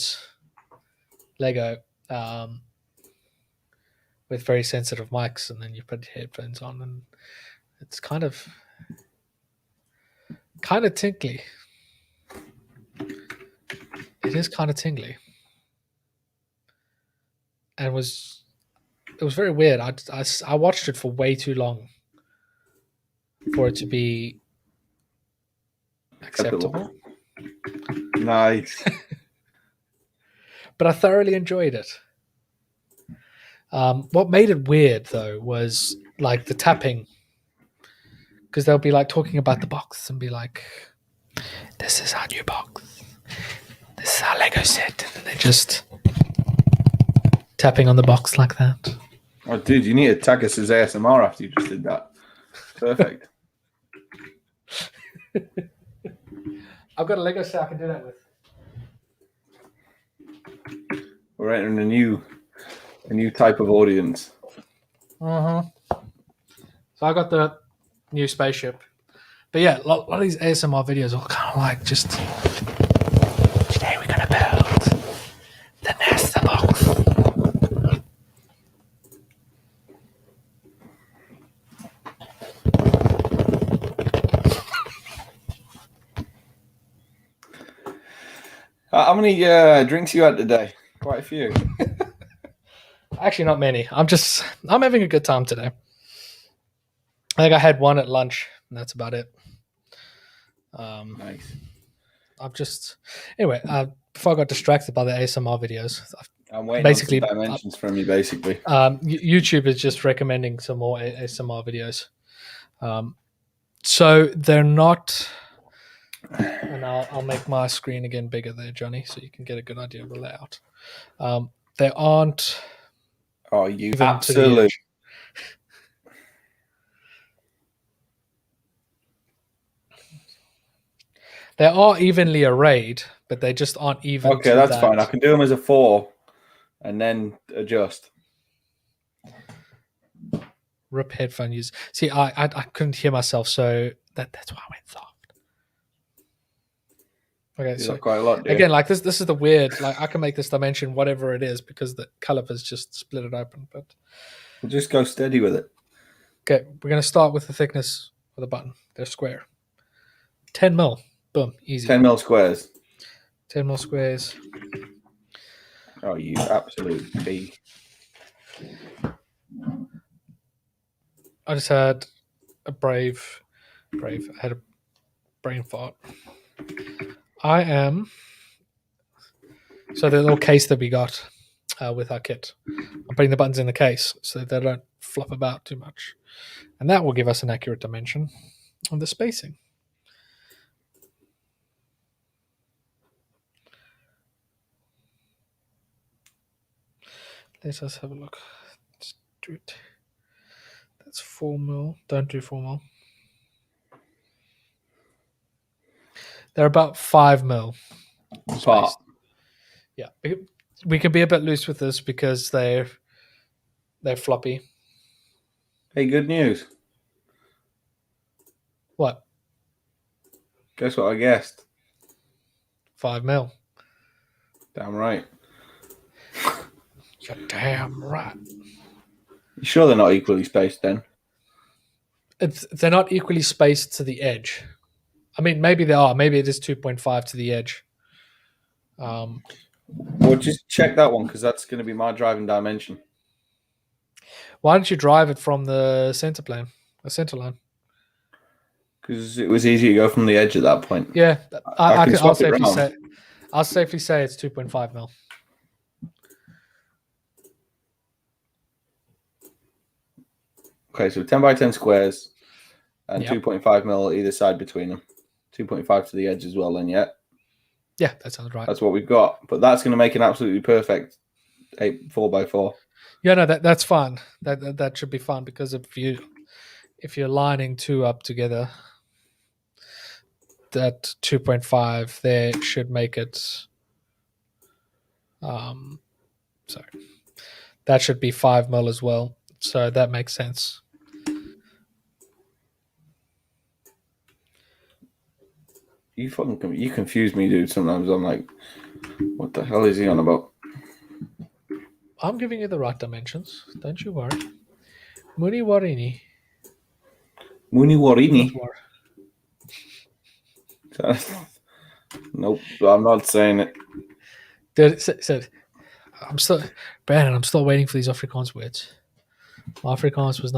with very sensitive mics, and then you put headphones on, and it's kind of tingly. It is kind of tingly, and it was very weird. I watched it for way too long for it to be acceptable. Nice. But I thoroughly enjoyed it. What made it weird though was like the tapping, because they'll be like talking about the box and be like, "This is our new box. This is our Lego set," and they're just tapping on the box like that. Oh, dude, you need to tag us as ASMR after you just did that. Perfect. I've got a Lego set I can do that with. We're entering a new type of audience. So I got the new spaceship. But yeah, a lot of these ASMR videos are kind of like just, today we're going to build the Nesta box. How many drinks you had today? Quite a few. Actually, not many. I'm having a good time today. I think I had one at lunch, and that's about it. Nice. Anyway, before I got distracted by the ASMR videos, I'm waiting basically on some dimensions from you, basically. YouTube is just recommending some more ASMR videos. So they're not, and I'll make my screen again bigger there, Johnny, so you can get a good idea of the layout. They aren't. Oh, you absolute. They are evenly arrayed, but they just aren't even. Okay, that's fine. I can do them as a 4 and then adjust. Rip headphone use. See, I couldn't hear myself, so that's why I went soft. Okay, so quite a lot, dude. Again, like this is the weird. Like I can make this dimension whatever it is because the calipers just split it open. But we'll just go steady with it. Okay, we're gonna start with the thickness of the button. They're square. 10 mil. Boom, easy. 10 mil squares. 10 mil squares. Oh, you absolute pea. I just had a brave. I had a brain fart. So the little case that we got with our kit, I'm putting the buttons in the case so they don't flop about too much. And that will give us an accurate dimension of the spacing. Let us have a look. Let's do it. That's 4 mil. Don't do 4 mil. They're about 5 mil. Apart. Yeah. We can be a bit loose with this because they're floppy. Hey, good news. What? Guess what I guessed? 5 mil. Damn right. You're damn right. You sure they're not equally spaced then? They're not equally spaced to the edge. I mean, maybe they are. Maybe it is 2.5 to the edge. Well, just check that one because that's going to be my driving dimension. Why don't you drive it from the center line? Because it was easy to go from the edge at that point. Yeah, I'll safely say it's 2.5 mil. Okay, so 10 by 10 squares and 2.5 mil either side between them. 2.5 to the edge as well, then, yeah? Yeah, that sounds right. That's what we've got. But that's going to make an absolutely perfect 4x4. Yeah, no, that's fine. That should be fun because if you're lining two up together, that 2.5 there should make it. Sorry, that should be 5 mil as well. So that makes sense. You confuse me, dude. Sometimes I'm like, what the hell is he on about? I'm giving you the right dimensions. Don't you worry. Muni Warini. Nope, I'm not saying it. Dude, said, I'm still waiting for these Afrikaans words. My Afrikaans is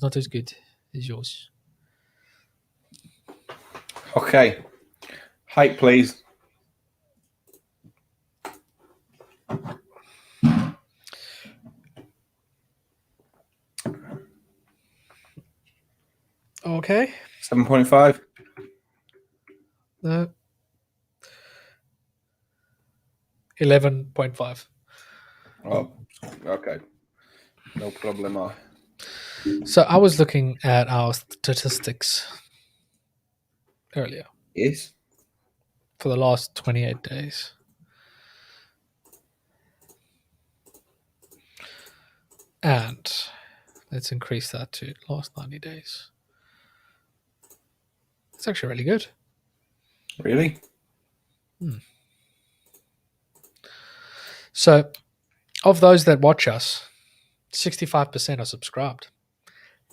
not as good as yours. Okay. Height, please. Okay. 7.5. No. 11.5. Oh, okay. No problema. So I was looking at our statistics earlier. Yes. for the last 28 days. And let's increase that to last 90 days. It's actually really good. Really? So, of those that watch us, 65% are subscribed.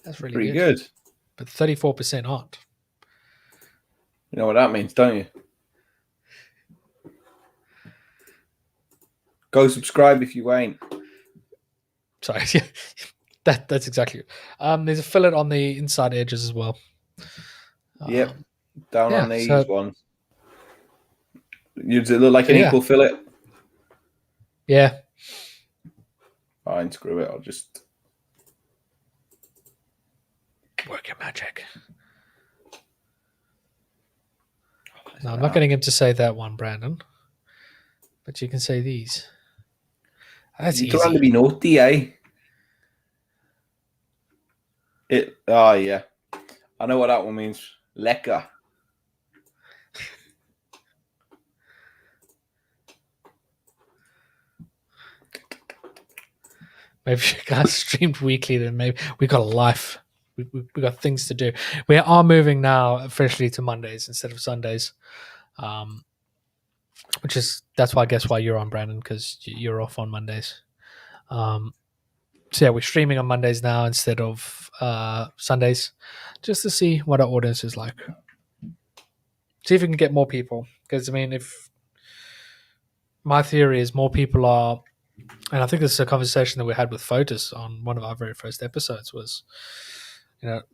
That's really Pretty good. But 34% aren't. You know what that means, don't you? Go subscribe if you ain't. Sorry, that's exactly it. There's a fillet on the inside edges as well. Yep, down on these ones. Does it look like an equal fillet? Yeah. Fine, screw it. I'll just work your magic. No, I'm not getting him to say that one, Brandon. But you can say these. That's You're easy. trying to be naughty, eh? Yeah. I know what that one means. Lekker. Maybe you guys streamed weekly, then maybe we got a life. We got things to do. We are moving now officially to Mondays instead of Sundays. That's why I guess why you're on, Brandon, because you're off on Mondays. So yeah, we're streaming on Mondays now instead of Sundays, just to see what our audience is like. See if we can get more people. Because I mean, if my theory is more people are, and I think this is a conversation that we had with Fotis on one of our very first episodes, was,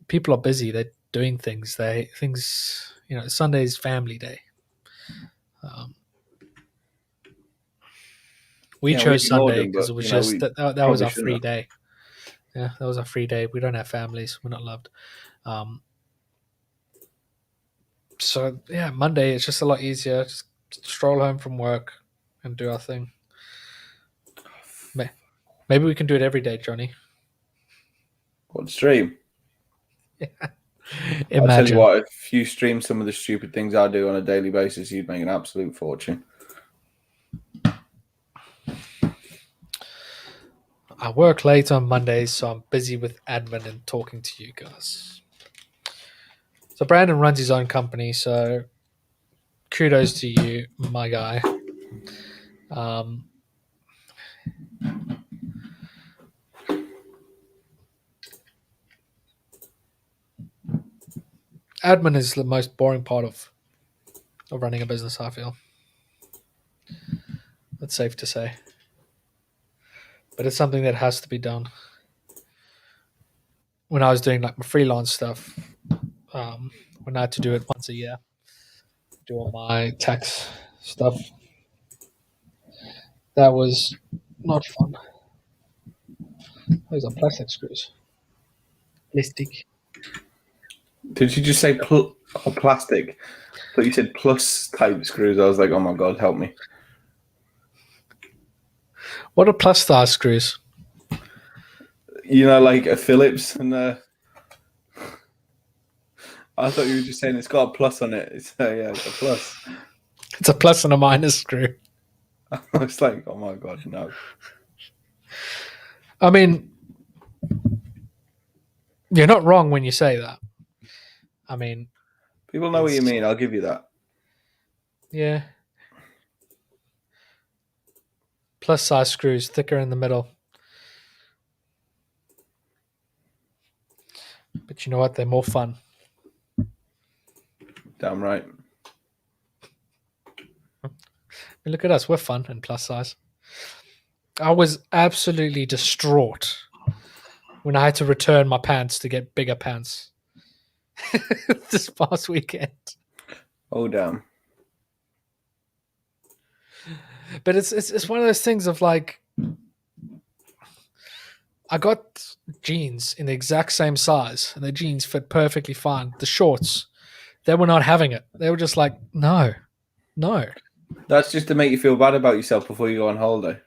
people are busy, they're doing things, Sunday's family day. We chose Sunday because it was just that was our free day. Yeah, that was our free day. We don't have families. We're not loved. So yeah, Monday it's just a lot easier. Just stroll home from work and do our thing. Maybe we can do it every day, Johnny. What stream? Yeah. I'll tell you what, if you stream some of the stupid things I do on a daily basis, you'd make an absolute fortune. I work late on Mondays, so I'm busy with admin and talking to you guys. So Brandon runs his own company, so kudos to you, my guy. Admin is the most boring part of running a business, I feel. That's safe to say. But it's something that has to be done. When I was doing like my freelance stuff, when I had to do it once a year, do all my tax stuff, that was not fun. Those are plastic screws. Plastic. Did you just say plastic? I thought you said plus type screws. I was like, oh my God, help me. What are plus star screws? Like a Phillips and I thought you were just saying it's got a plus on it. It's a plus. It's a plus and a minus screw. I was like, oh my God, no. I mean, you're not wrong when you say that. I mean, people know what you mean. I'll give you that. Yeah. Plus size screws, thicker in the middle. But you know what? They're more fun. Damn right. Look at us. We're fun and plus size. I was absolutely distraught when I had to return my pants to get bigger pants this past weekend. Oh, damn. But it's one of those things of like, I got jeans in the exact same size and the jeans fit perfectly fine. The shorts, they were not having it. They were just like, no. That's just to make you feel bad about yourself before you go on holiday.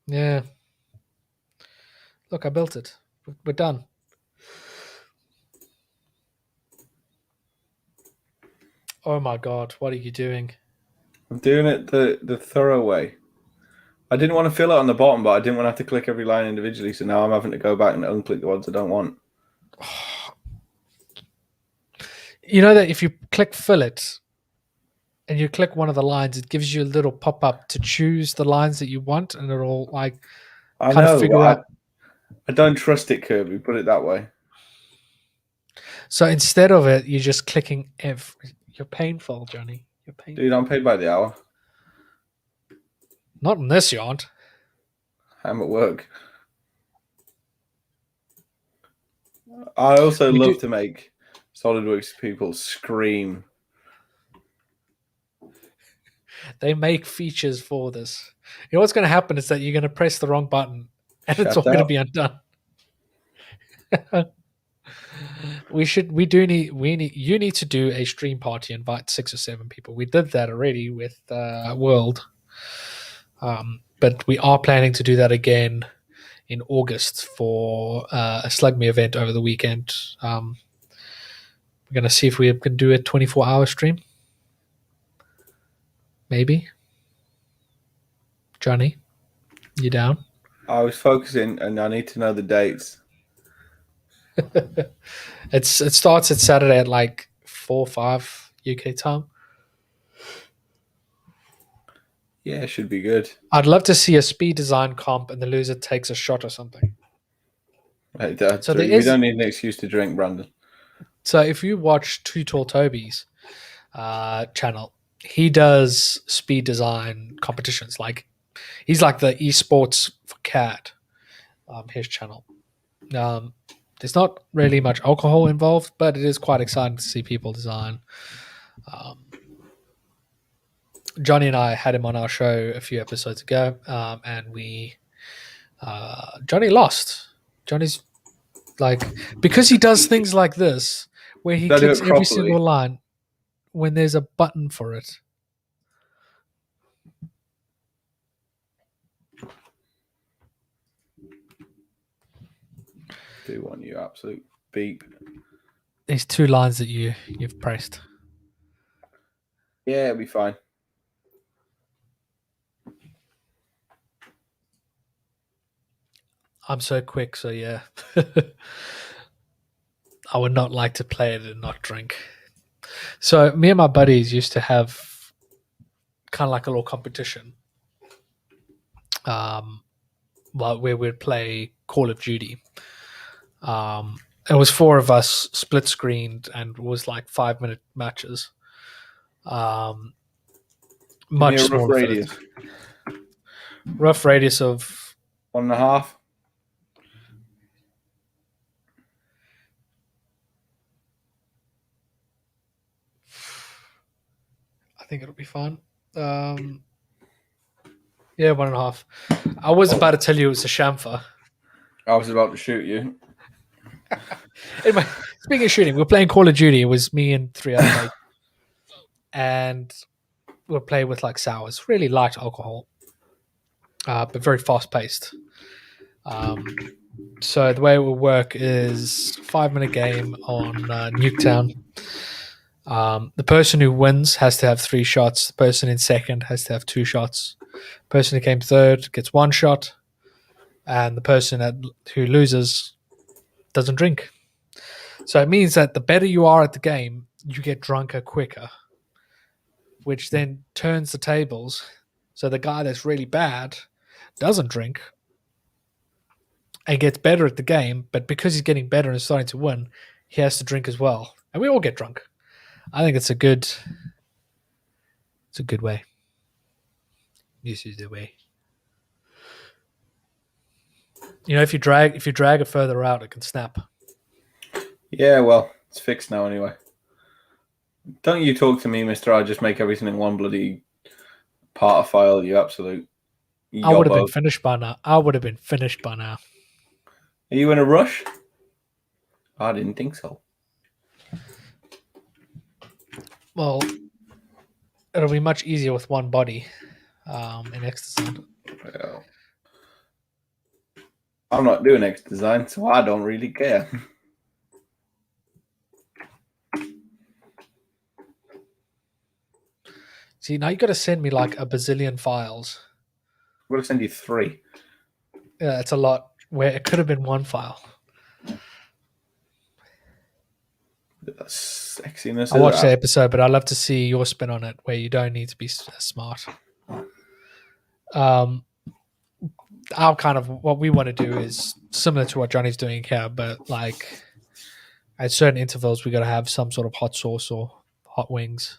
Yeah. Look, I built it. We're done. Oh my god, what are you doing? I'm doing it the thorough way. I didn't want to fill it on the bottom, but I didn't want to have to click every line individually. So now I'm having to go back and unclick the ones I don't want. You know that if you click fill it and you click one of the lines, it gives you a little pop up to choose the lines that you want, and it'll like I kind of know. figure out. I don't trust it, Kirby. Put it that way. So instead of it, you're just clicking every. You're painful, Johnny. You're painful. Dude, I'm paid by the hour. Not in this, you aren't. I'm at work. I also love to make SolidWorks people scream. They make features for this. You know what's going to happen is that you're going to press the wrong button, and it's all going to be undone. You need to do a stream party, invite 6 or 7 people. We did that already with World, but we are planning to do that again in August for a Slug Me event over the weekend. We're going to see if we can do a 24-hour stream. Maybe. Johnny, you down? I was focusing, and I need to know the dates. It starts at Saturday at like 4 or 5 UK time. Yeah, it should be good. I'd love to see a speed design comp and the loser takes a shot or something. We don't need an excuse to drink, Brandon. So if you watch Too Tall Toby's channel, he does speed design competitions. Like he's like the esports for CAD. His channel. There's not really much alcohol involved, but it is quite exciting to see people design. Johnny and I had him on our show a few episodes ago, and Johnny lost. Johnny's like, because he does things like this, where he clicks every single line when there's a button for it. Do want you absolute beep. There's 2 lines that you've pressed. Yeah, it'll be fine. I'm so quick, so yeah. I would not like to play it and not drink. So me and my buddies used to have kind of like a little competition, where we'd play Call of Duty. It was 4 of us split screened, and it was like 5-minute matches. Much smaller radius. Rough radius of 1.5. I think it'll be fine. Yeah, 1.5. I was about to tell you it was a chamfer. I was about to shoot you. Anyway, speaking of shooting, we were playing Call of Duty. It was me and 3 other mates. And we'll play with like sours, really light alcohol, but very fast paced. So the way it will work is 5-minute game on Nuketown. The person who wins has to have 3 shots. The person in second has to have 2 shots. The person who came third gets 1 shot, and the person who loses doesn't drink. So it means that the better you are at the game, you get drunker quicker, which then turns the tables. So the guy that's really bad doesn't drink and gets better at the game, but because he's getting better and starting to win, he has to drink as well. And we all get drunk. I think it's a good way. This is the way. You know, if you drag it further out, it can snap. Yeah, well, it's fixed now anyway. Don't you talk to me, mister. I just make everything in one bloody part of file, you absolute yobbo. I would have been finished by now. Are you in a rush? I didn't think so. Well, it'll be much easier with one body in X design. Well, I'm not doing X design, so I don't really care. See, now you got to send me like a bazillion files. I'm going to send you 3. Yeah, it's a lot. Where it could have been one file. The sexiness. I watched the episode, but I'd love to see your spin on it, where you don't need to be smart. Our kind of what we want to do is similar to what Johnny's doing here, but like at certain intervals, we got to have some sort of hot sauce or hot wings.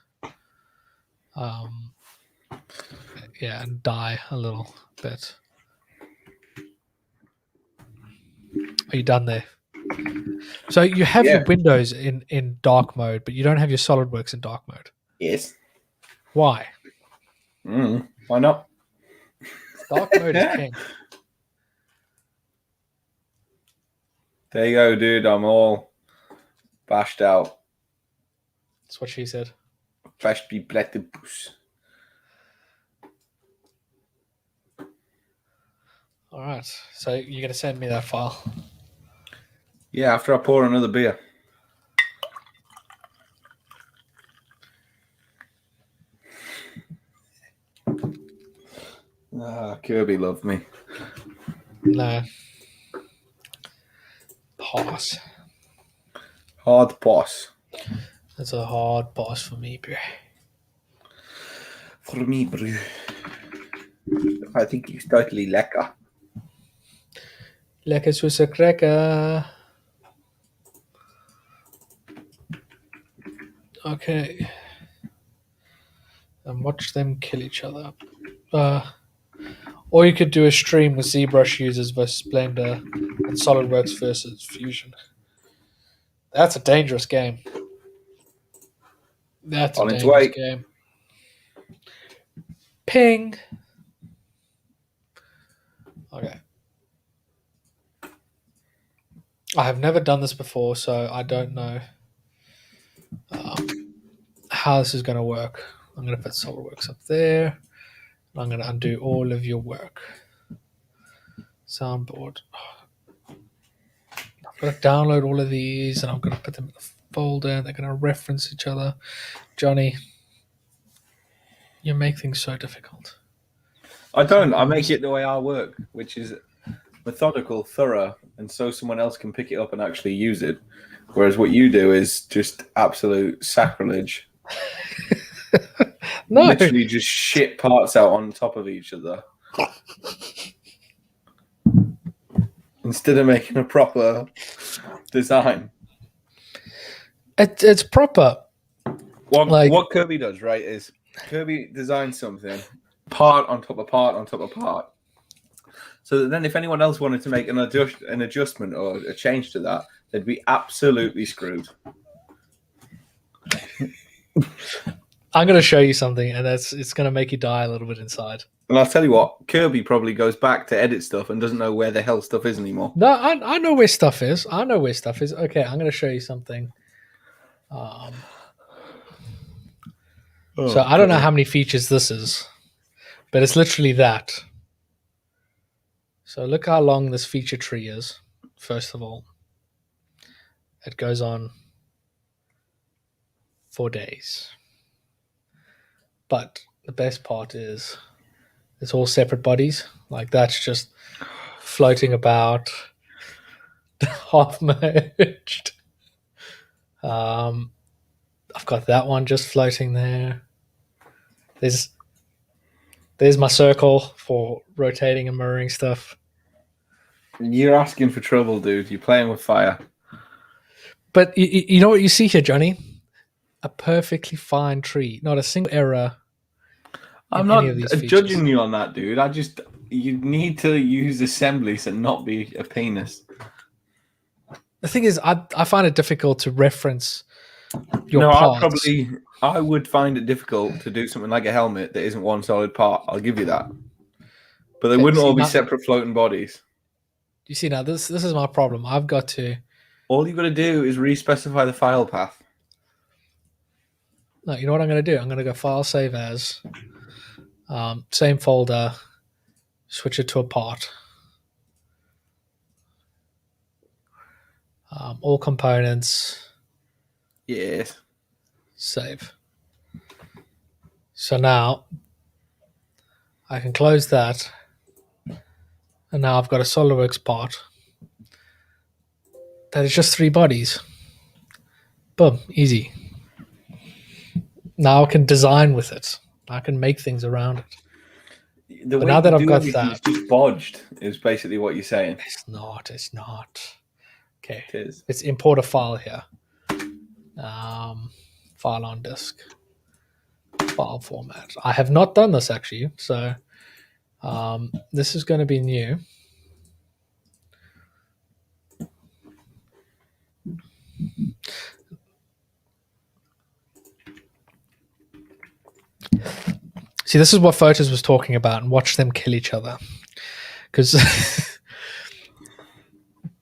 Yeah, and die a little bit. Are you done there? So you have your windows in dark mode, but you don't have your SolidWorks in dark mode. Yes. Why? Why not? Dark mode is king. There you go, dude. I'm all bashed out. That's what she said. Bashed be platypus. All right. So you're going to send me that file? Yeah, after I pour another beer. Kirby loved me. No. Pass. Hard pass. That's a hard pass for me, bro. For me, bro. I think it's totally lekker. Lekker soos 'n cracker. Okay. And watch them kill each other. Or you could do a stream with ZBrush users versus Blender and SolidWorks versus Fusion. That's a dangerous game. That's a dangerous game. Ping. Okay. I have never done this before, so I don't know how this is going to work. I'm going to put SolidWorks up there. I'm going to undo all of your work. Soundboard. I'm going to download all of these and I'm going to put them in a folder and they're going to reference each other. Johnny, you make things so difficult. I don't. I make it the way I work, which is methodical, thorough, and so someone else can pick it up and actually use it. Whereas what you do is just absolute sacrilege. No. Literally just shit parts out on top of each other. Instead of making a proper design. It's proper. What Kirby does, right, is Kirby designs something, part on top of part on top of part. So that then if anyone else wanted to make an adjustment or a change to that, they'd be absolutely screwed. I'm going to show you something, and it's going to make you die a little bit inside. And I'll tell you what, Kirby probably goes back to edit stuff and doesn't know where the hell stuff is anymore. No, I know where stuff is. I know where stuff is. Okay, I'm going to show you something. So I don't know how many features this is, but it's literally that. So look how long this feature tree is, first of all. It goes on for days. But the best part is it's all separate bodies. Like that's just floating about, half merged. I've got that one just floating there. There's my circle for rotating and mirroring stuff. You're asking for trouble, dude. You're playing with fire. But you know what you see here, Johnny? A perfectly fine tree. Not a single error. I'm not judging you on that, dude. You need to use assemblies and not be a penis. The thing is, I find it difficult to reference your parts. I would find it difficult to do something like a helmet that isn't one solid part. I'll give you that. But they wouldn't all be separate floating bodies. You see, now this is my problem. I've got to... All you've got to do is re-specify the file path. No, you know what I'm going to do? I'm going to go File, Save As. Same folder. Switch it to a part. All components. Yes. Save. So now I can close that. And now I've got a SolidWorks part that is just 3 bodies. Boom, easy. Now I can design with it. I can make things around it. The But way now that you I've do got everything that, is just bodged, is basically what you're saying. it's not. Okay, It is. let's import a file here. File on disk. File format. I have not done this actually, so this is going to be new. See, this is what Photos was talking about, and watch them kill each other. Because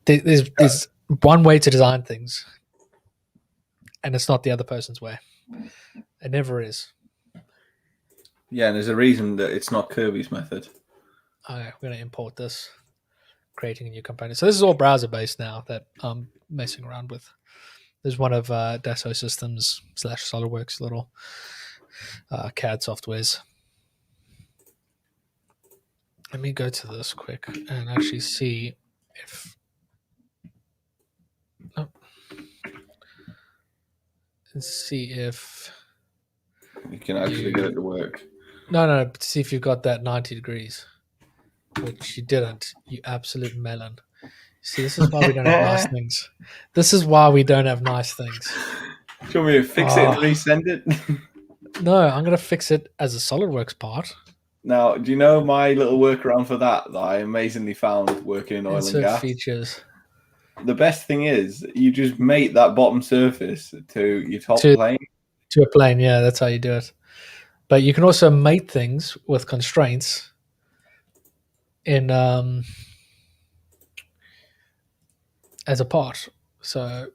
there's one way to design things, and it's not the other person's way. It never is. Yeah, and there's a reason that it's not Kirby's method. Okay, we're going to import this, creating a new component. So this is all browser-based now that I'm messing around with. There's one of Dassault Systems / SolidWorks little CAD softwares. Let me go to this quick and actually see if... Oh. Let's see if... You can actually get it to work. No, see if you've got that 90 degrees. Which you didn't, you absolute melon. See, this is why we don't have nice things. This is why we don't have nice things. Do you want me to fix it and resend it? No, I'm going to fix it as a SolidWorks part. Now, do you know my little workaround for that I amazingly found working in oil and gas? Features. The best thing is you just mate that bottom surface to your top plane. To a plane, yeah, that's how you do it. But you can also mate things with constraints in as a part. So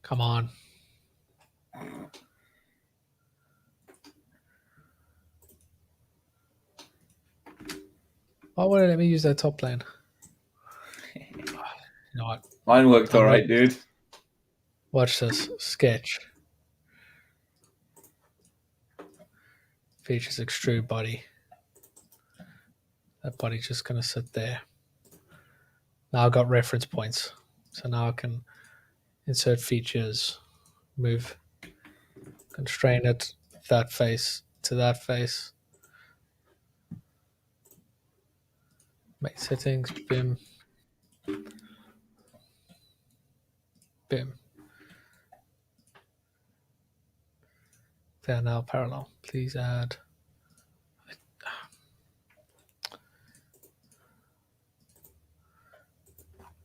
come on. Why wouldn't it let me use that top plane? You know what? Mine worked all right, dude. Watch this. Sketch. Features extrude body. That body's just going to sit there. Now I've got reference points. So now I can insert features, move, constrain it, that face to that face. Make settings, BIM. BIM. They are now parallel. Please add. Oh,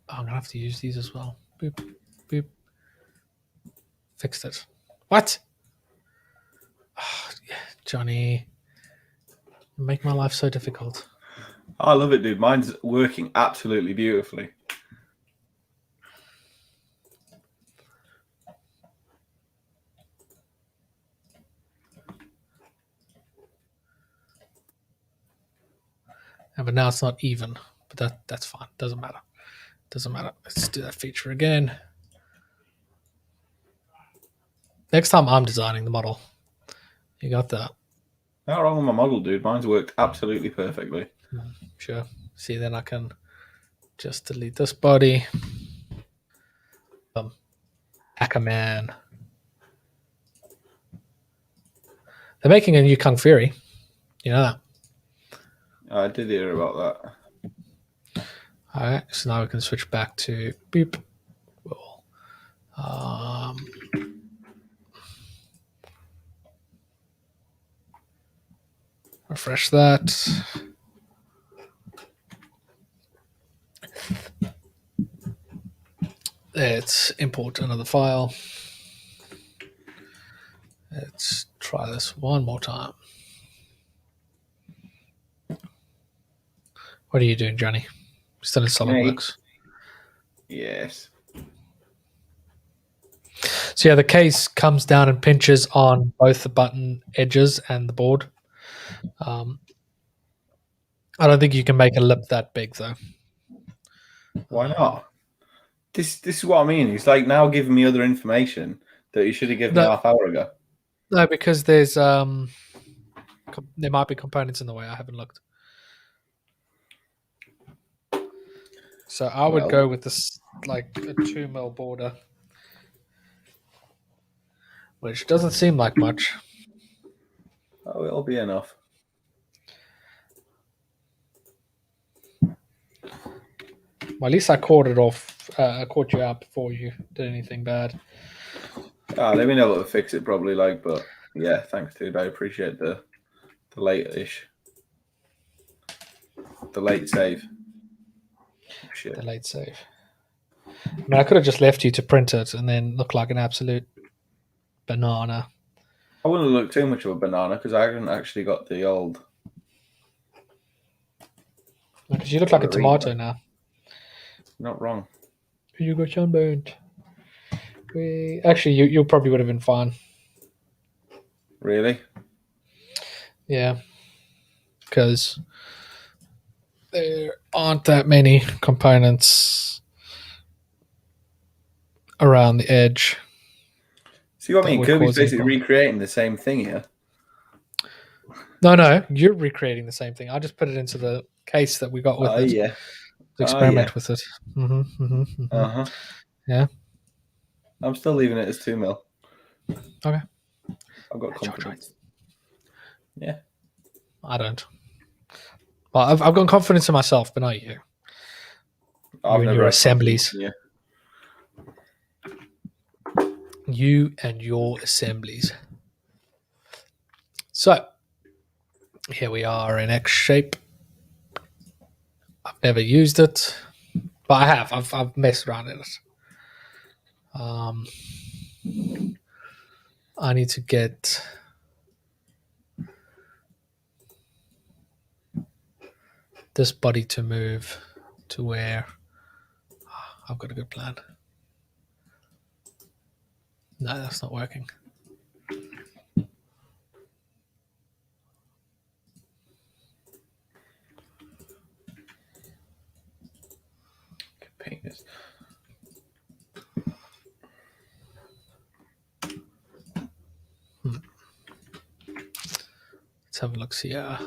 I'm going to have to use these as well. Boop, boop. Fixed it. What? Oh, yeah, Johnny. You make my life so difficult. I love it, dude. Mine's working absolutely beautifully. But now it's not even. But that's fine. Doesn't matter. Doesn't matter. Let's do that feature again. Next time I'm designing the model. You got that. Not wrong with my model, dude. Mine's worked absolutely perfectly. Sure. See, then I can just delete this body. Hacker man. They're making a new Kung Fury. You know that? I did hear about that. All right. So now we can switch back to beep. We'll, refresh that. Let's import another file. Let's try this one more time. What are you doing, Johnny? Still in SolidWorks? Yes. So yeah, the case comes down and pinches on both the button edges and the board. I don't think you can make a lip that big, though. Why not? This is what I mean. He's like now giving me other information that he should have given me No, half hour ago. no, because there's there might be components in the way. I haven't looked. So I would go with this like a 2 mil border, which doesn't seem like much. Oh, it'll be enough. Well, at least I caught it off. I caught you out before you did anything bad. Let me know what to fix it probably like, but yeah, thanks, dude. I appreciate the late-ish. The late save. Shit. The late save. I mean, I could have just left you to print it and then look like an absolute banana. I wouldn't look too much of a banana because I haven't actually got the old. Because you look like a tomato now. Not wrong. You got sunburned. Actually, you probably would have been fine. Really? Yeah. Because there aren't that many components around the edge. See what I mean? Kirby's basically recreating the same thing here. No, you're recreating the same thing. I just put it into the case that we got with it. Yeah. To experiment with it. Yeah. I'm still leaving it as 2 mil. Okay. I've got confidence. Yeah. I don't. Well, I've got confidence in myself, but not you. I've you and your assemblies. You and your assemblies. So, here we are in X shape. I've never used it, but I have. I've messed around in it. I need to get this body to move to where I've got a good plan. No, that's not working. Paint this. Let's have a look here.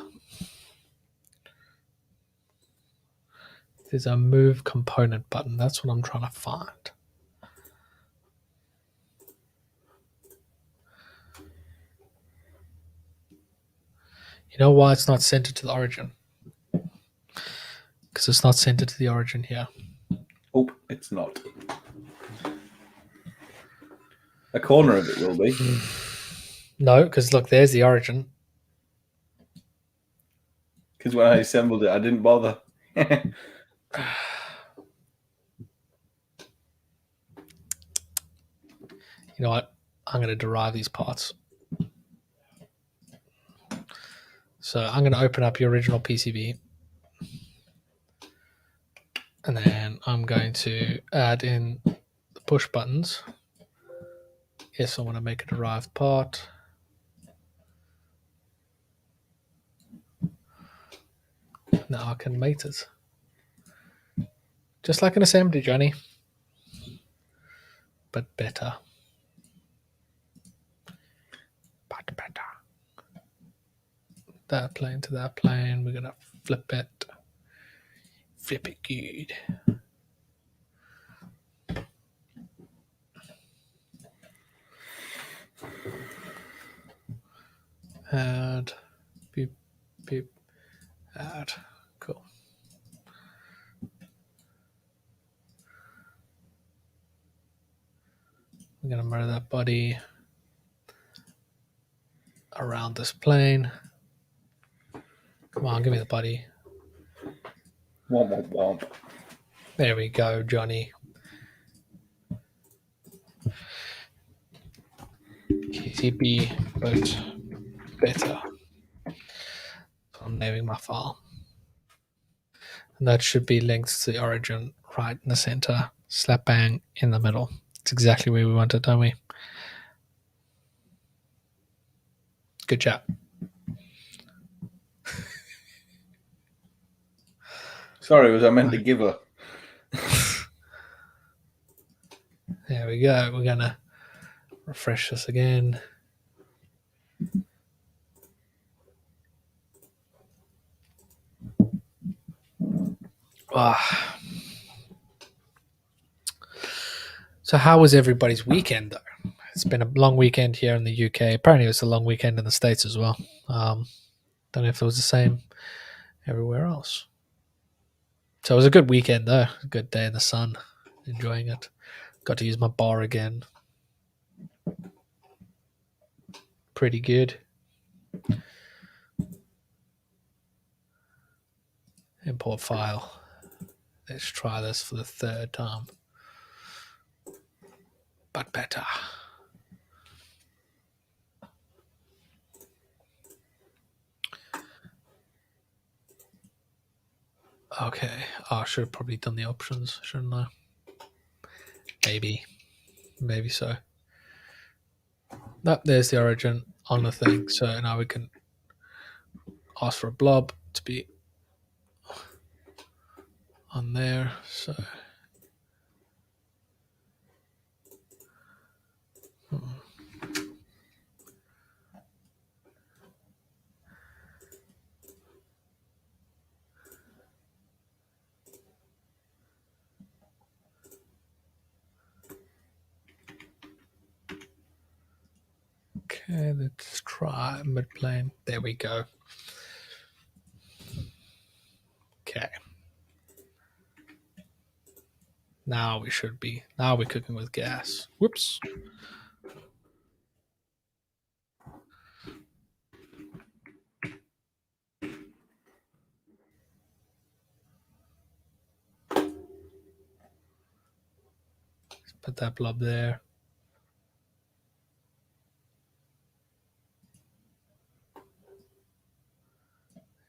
There's a move component button. That's what I'm trying to find. You know why it's not centered to the origin? Because it's not centered to the origin here. Oh, it's not. A corner of it will be. No, because look, there's the origin. Because when I assembled it, I didn't bother. You know what? I'm going to derive these parts. So I'm going to open up your original PCB. And then I'm going to add in the push buttons. Yes, I want to make a derived part. Now I can mate it. Just like an assembly, Johnny. But better. But better. That plane to that plane. We're going to flip it. Flip it good. Add. Beep, beep. Add. Cool. We're going to mirror that body around this plane. Come on, give me the body. Womp, womp, womp. There we go, Johnny. KTB, but better. So I'm naming my file. And that should be linked to the origin right in the center, slap bang in the middle. It's exactly where we want it, don't we? Good job. Sorry, was I meant to give her? There we go. We're going to refresh this again. Ah. So how was everybody's weekend, though? It's been a long weekend here in the UK. Apparently, it was a long weekend in the States as well. Don't know if it was the same everywhere else. So it was a good weekend, though. A good day in the sun. Enjoying it. Got to use my bar again. Pretty good. Import file. Let's try this for the third time. But better. Okay. Oh, I should have probably done the options, shouldn't I? Maybe. Maybe so. Nope, there's the origin on the thing. So now we can ask for a blob to be on there. So okay, let's try mid-plane. There we go. Okay. Now we're cooking with gas. Whoops. Let's put that blob there.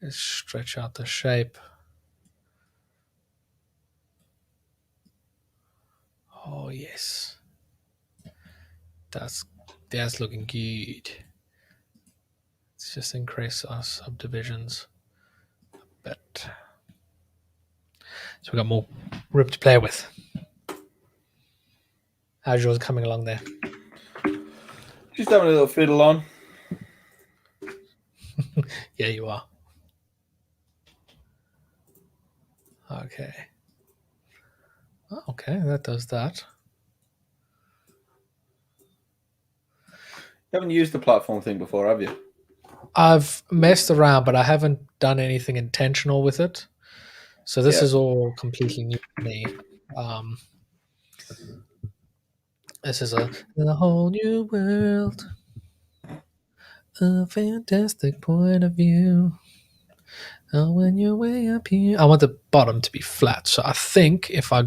Let's stretch out the shape. Oh yes. That's looking good. Let's just increase our subdivisions a bit. So we've got more rib to play with. How's yours coming along there? Just having a little fiddle on. Yeah, you are. Okay. Oh, okay, that does that. You haven't used the platform thing before, have you? I've messed around, but I haven't done anything intentional with it. So this is all completely new to me. This is a whole new world, a fantastic point of view. Oh, when you're way up here, I want the bottom to be flat. So I think if I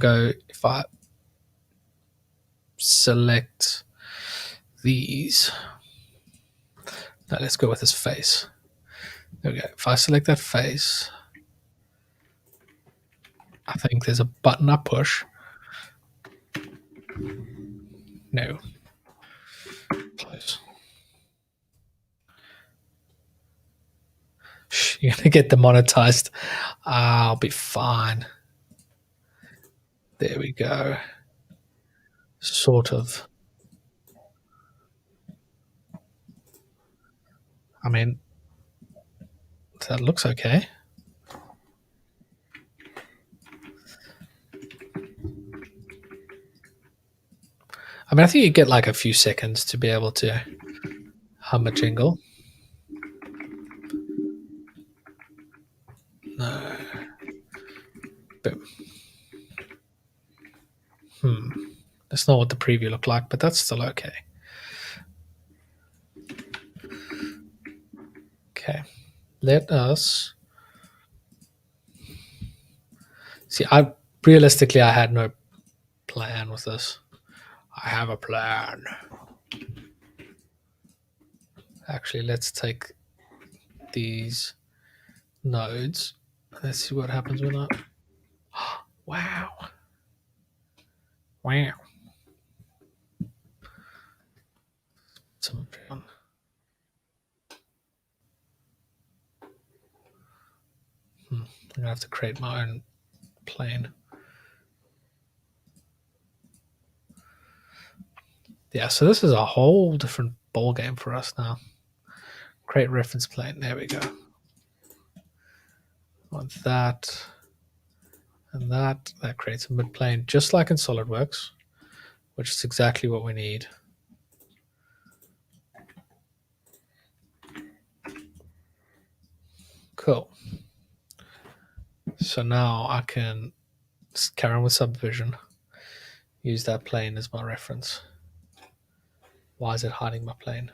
select these, now let's go with his face. There we go. If I select that face, I think there's a button I push. No. Close. Shh, you're gonna get demonetized. I'll be fine. There we go. Sort of. I mean, that looks okay. I mean, I think you get like a few seconds to be able to hum a jingle. No. Boom. That's not what the preview looked like, but that's still okay. Okay. Let us see. I had no plan with this. I have a plan. Actually, let's take these nodes. Let's see what happens when I. Wow. Wow. Some fun. I'm gonna have to create my own plane. Yeah, so this is a whole different ball game for us now. Create reference plane. There we go. Want that and that. That creates a mid plane, just like in SolidWorks, which is exactly what we need. Cool. So now I can carry on with subdivision. Use that plane as my reference. Why is it hiding my plane?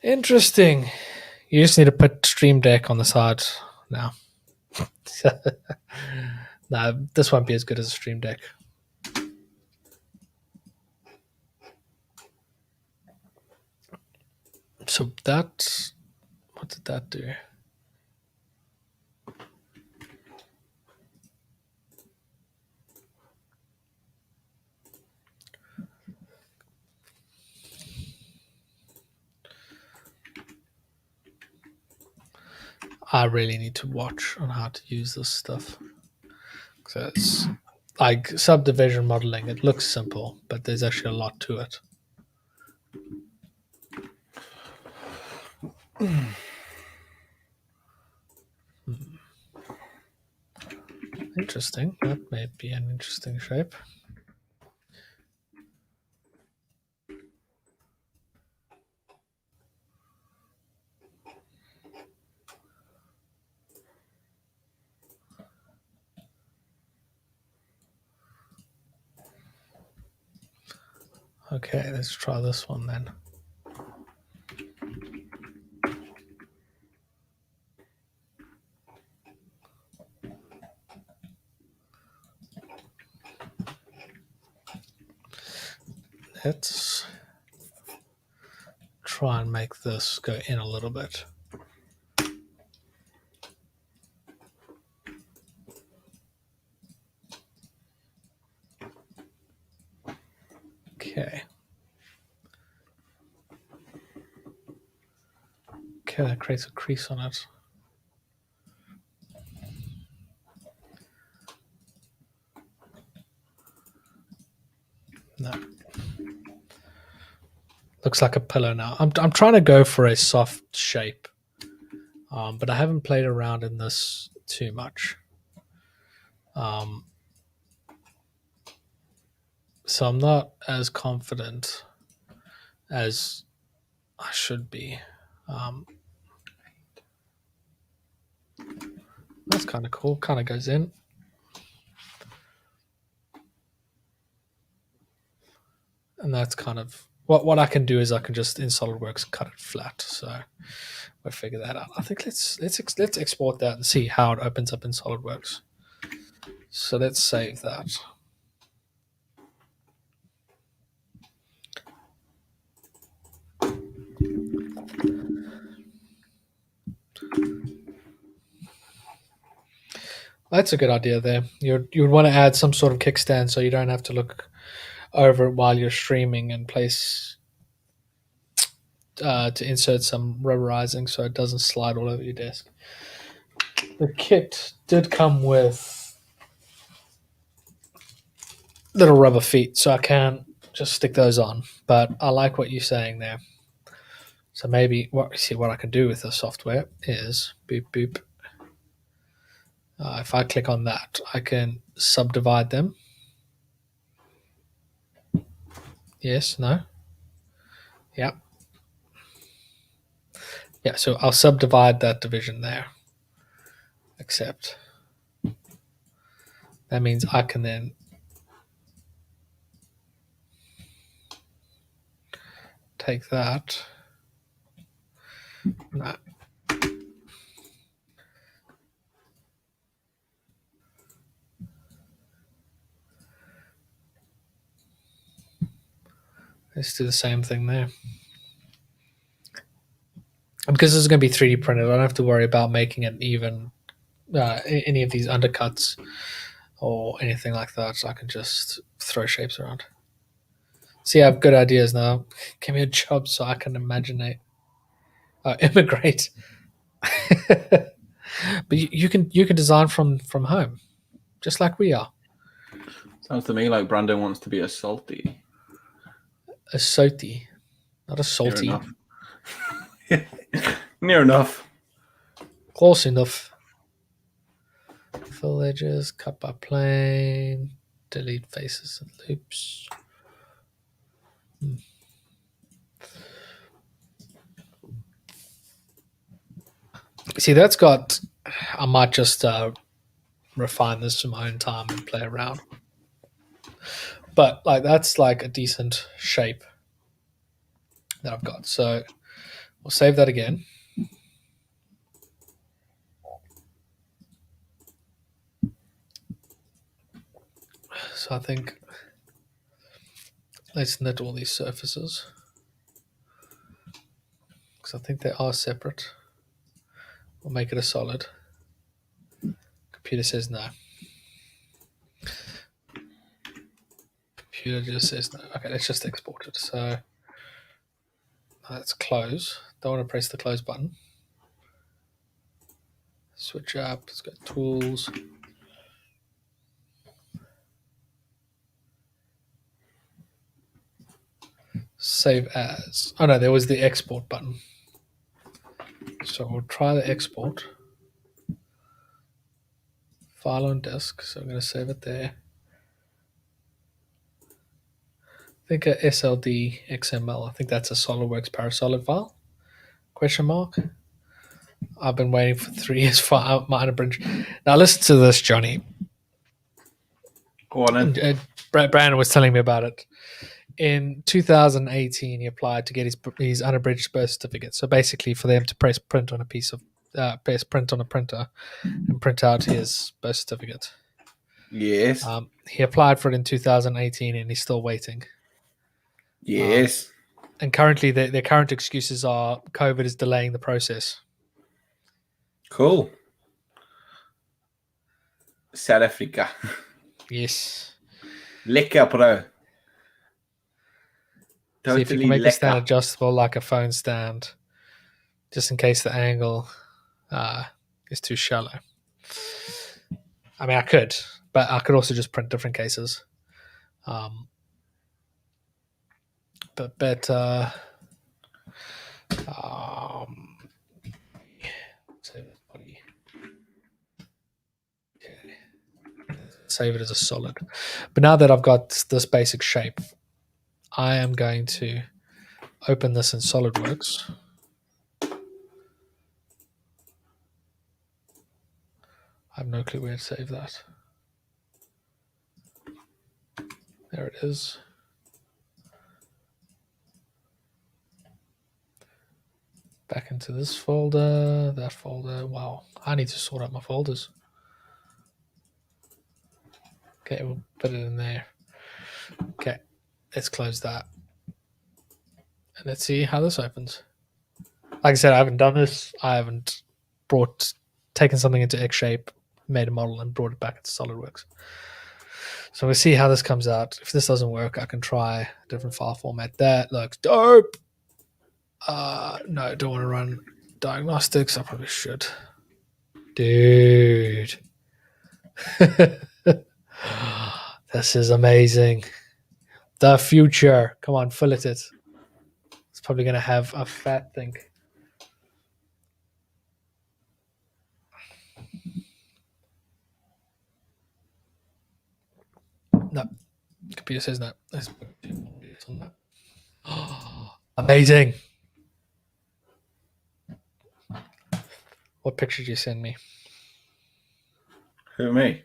Interesting. You just need to put Stream Deck on the side now. No, this won't be as good as a Stream Deck. So that, what did that do? I really need to watch on how to use this stuff. So it's like subdivision modeling. It looks simple, but there's actually a lot to it. Interesting. That may be an interesting shape. Okay, let's try this one then. Let's try and make this go in a little bit. Okay. Okay, that creates a crease on it. No. Looks like a pillow now. I'm trying to go for a soft shape, but I haven't played around in this too much. So I'm not as confident as I should be. That's kind of cool. Kind of goes in. And that's kind of what I can do is I can just in SolidWorks cut it flat. So we'll figure that out. I think let's export that and see how it opens up in SolidWorks. So let's save that. That's a good idea there. You would want to add some sort of kickstand so you don't have to look over it while you're streaming and place to insert some rubberizing so it doesn't slide all over your desk. The kit did come with little rubber feet, so I can just stick those on. But I like what you're saying there. So maybe what I can do with the software is boop boop. If I click on that, I can subdivide them. Yes, no. Yeah. Yeah, so I'll subdivide that division there. Accept. That means I can then take that. No. Let's do the same thing there. And because this is going to be 3D printed, I don't have to worry about making it even any of these undercuts or anything like that. So I can just throw shapes around. See, I have good ideas now. Give me a job so I can immigrate. But you can design from home, just like we are. Sounds to me like Brandon wants to be a salty. A salty, not a salty. Near enough. Near enough. Close enough. Fill edges, cut by plane, delete faces and loops. See, that's got. I might just refine this in my own time and play around. But like that's like a decent shape that I've got. So we'll save that again. So I think let's knit all these surfaces because I think they are separate. We'll make it a solid. Computer says no. Computer just says no. Okay, let's just export it. So let's close. Don't want to press the close button. Switch up. Let's go tools. Save as. Oh no, there was the export button. So we'll try the export. File on disk. So I'm going to save it there. I think a SLD XML. I think that's a SolidWorks parasolid file. Question mark. I've been waiting for 3 years for my unabridged. Now listen to this, Johnny. Go on then. Brandon was telling me about it. In 2018, he applied to get his unabridged birth certificate. So basically, for them to press print on a press print on a printer and print out his birth certificate. Yes. He applied for it in 2018, and he's still waiting. Yes. And currently, their current excuses are COVID is delaying the process. Cool. South Africa. Yes. Lekker, bro. See if you can make the stand adjustable like a phone stand, just in case the angle is too shallow. I mean, I could, but I could also just print different cases. Save it as a solid. But now that I've got this basic shape, I am going to open this in SolidWorks. I have no clue where to save that. There it is. Back into this folder, that folder. Wow, I need to sort out my folders. Okay, we'll put it in there. Okay, let's close that. And let's see how this opens. Like I said, I haven't done this. I haven't taken something into X shape, made a model, and brought it back into SolidWorks. So we'll see how this comes out. If this doesn't work, I can try a different file format. That looks dope. No, don't want to run diagnostics. I probably should. Dude. This is amazing. The future. Come on, fill it. It's probably going to have a fat thing. No. Computer says no. Amazing. What picture did you send me? Who, me?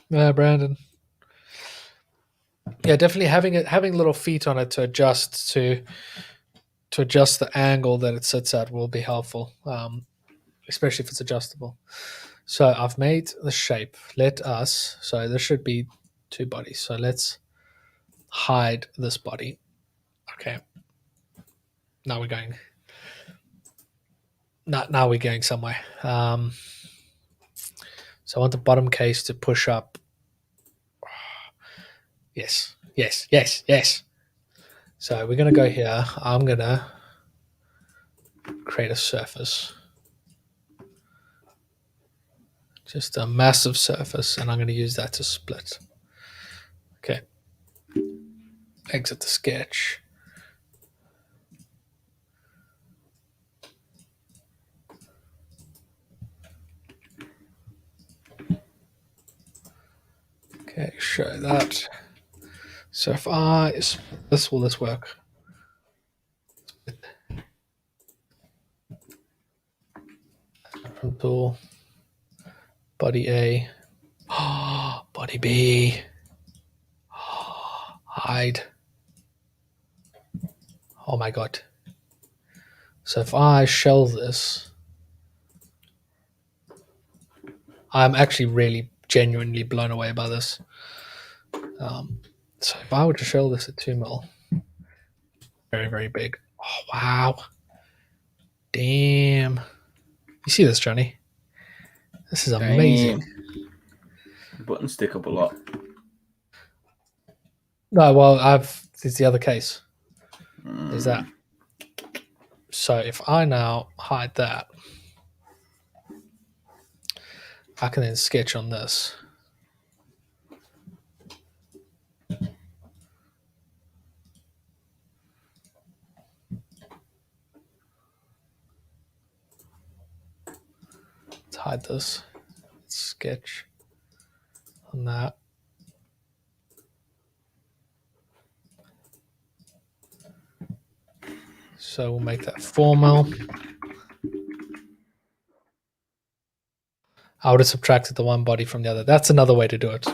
Brandon. Yeah, definitely having little feet on it to adjust the angle that it sits at will be helpful, especially if it's adjustable. So I've made the shape. So there should be 2 bodies. So let's hide this body. Okay. Now we're going somewhere. So I want the bottom case to push up. Yes. Yes, yes, yes. So we're going to go here. I'm going to create a surface. Just a massive surface, and I'm going to use that to split. Okay. Exit the sketch. Okay, show that. So if will this work? Tool, body A, body B, hide. Oh my god. So if I shell this, I'm actually really genuinely blown away by this. So if I were to shell this at 2 mil, very, very big. Oh, wow. Damn. You see this, Johnny? This is amazing. Damn. Buttons stick up a lot. No, well, there's the other case. There's that. So if I now hide that, I can then sketch on this. Let's hide this. Let's sketch on that. So we'll make that 4 mil. I would have subtracted the one body from the other. That's another way to do it.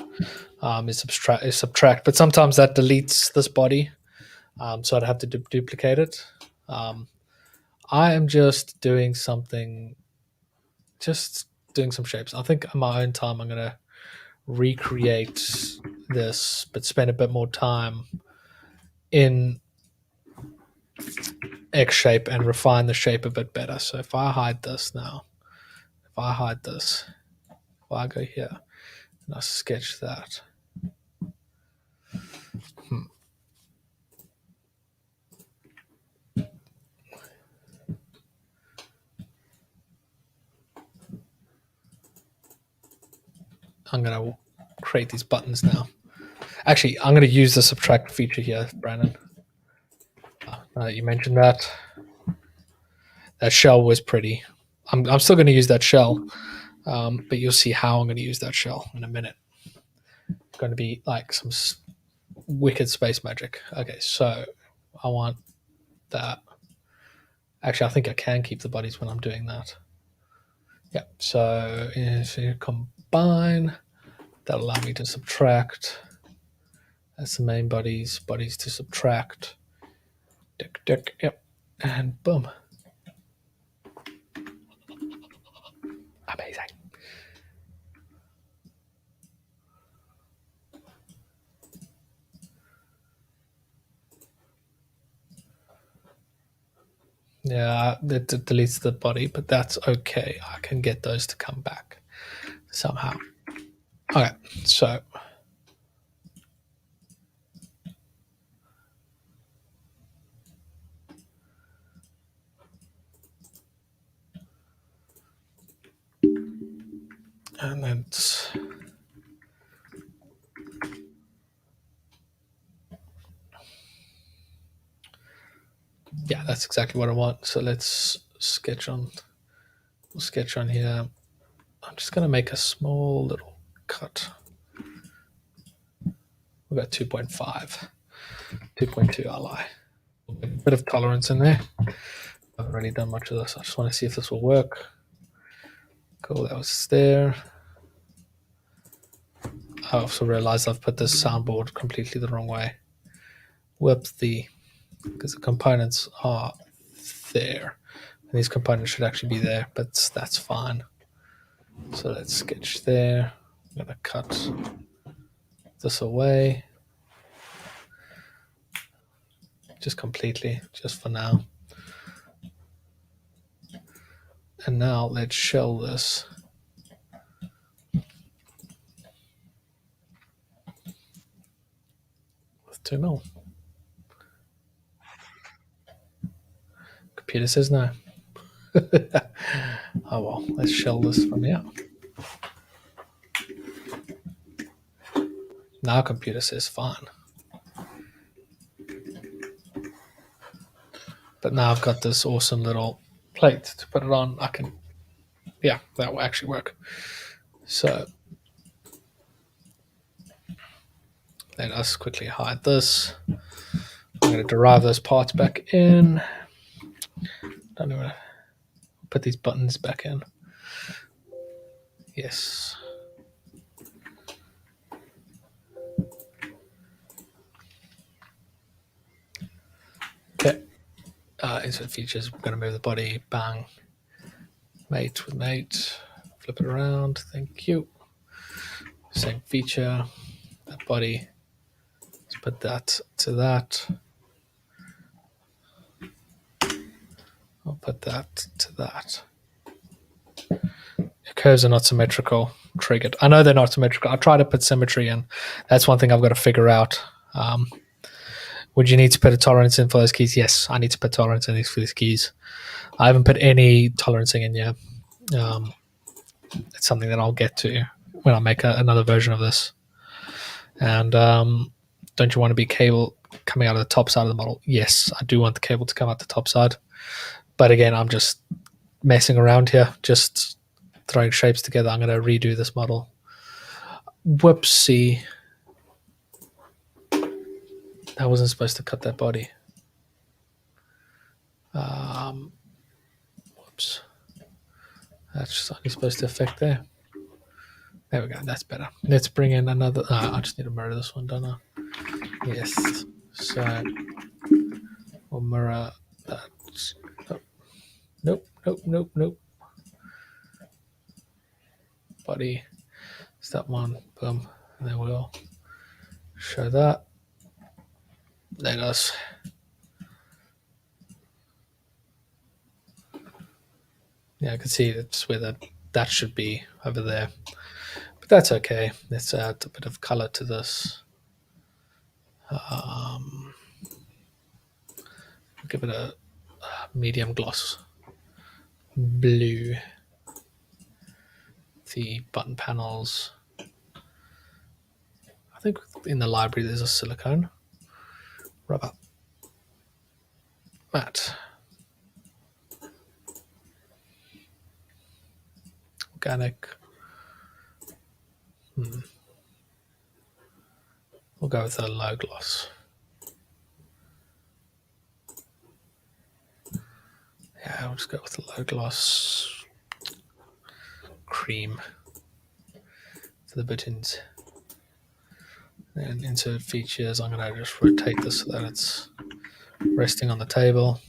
Is subtract, but sometimes that deletes this body, so I'd have to duplicate it. I am just doing some shapes. I think in my own time I'm going to recreate this, but spend a bit more time in X shape and refine the shape a bit better. So if I hide this now, if I go here and I sketch that. I'm going to create these buttons now. Actually, I'm going to use the subtract feature here, Brandon. You mentioned that. That shell was pretty. I'm still going to use that shell, but you'll see how I'm going to use that shell in a minute. It's going to be like some wicked space magic. Okay, so I want that. Actually, I think I can keep the bodies when I'm doing that. Yeah, so if you combine, that'll allow me to subtract. That's the main bodies to subtract. Dick, yep, and boom. Amazing. Yeah, it deletes the body, but that's okay. I can get those to come back somehow. Okay, so and then yeah, that's exactly what I want. So let's sketch on. We'll sketch on here. I'm just going to make a small little cut. We've got 2.5, 2.2. I lie. A bit of tolerance in there. I haven't really done much of this. I just want to see if this will work. Cool, that was there. I also realized I've put this soundboard completely the wrong way. Because the components are there. And these components should actually be there, but that's fine. So let's sketch there. I'm going to cut this away. Just completely, just for now. And now let's shell this. With 2 mil. Computer says no. Oh well, let's shell this from here. Now computer says fine. But now I've got this awesome little plate to put it on. I can, yeah, that will actually work. So let us quickly hide this. I'm going to derive those parts back in. Don't know. Put these buttons back in. Yes. Okay. Insert features. We're going to move the body. Bang. Mate with mate. Flip it around. Thank you. Same feature. That body. Let's put that to that. I'll put that to that. Curves are not symmetrical. Triggered. I know they're not symmetrical. I try to put symmetry in. That's one thing I've got to figure out. Would you need to put a tolerance in for those keys? Yes, I need to put tolerance in for these keys. I haven't put any tolerancing in yet. It's something that I'll get to when I make another version of this. And don't you want to be cable coming out of the top side of the model? Yes, I do want the cable to come out the top side. But again, I'm just messing around here, just throwing shapes together. I'm going to redo this model. Whoopsie. I wasn't supposed to cut that body. Whoops. That's just only supposed to affect there. There we go. That's better. Let's bring in another. I just need to mirror this one, don't I? Yes. So we'll mirror that. Oh. Nope, nope, nope, nope. Body. Step one. Boom. And then we'll show that. Let us. Yeah, I can see it's where that should be over there. But that's okay. Let's add a bit of color to this. Give it a medium gloss blue. The button panels. I think in the library there's a silicone rubber matte. Organic. We'll go with a low gloss. Yeah, we'll just go with the low gloss cream for the buttons. And insert features. I'm going to just rotate this so that it's resting on the table.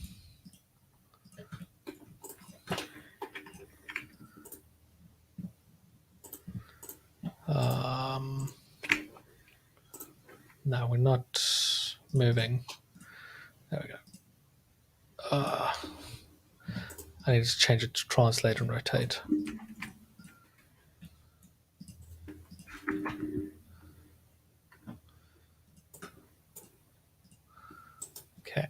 No, we're not moving. There we go. I need to change it to translate and rotate. Okay.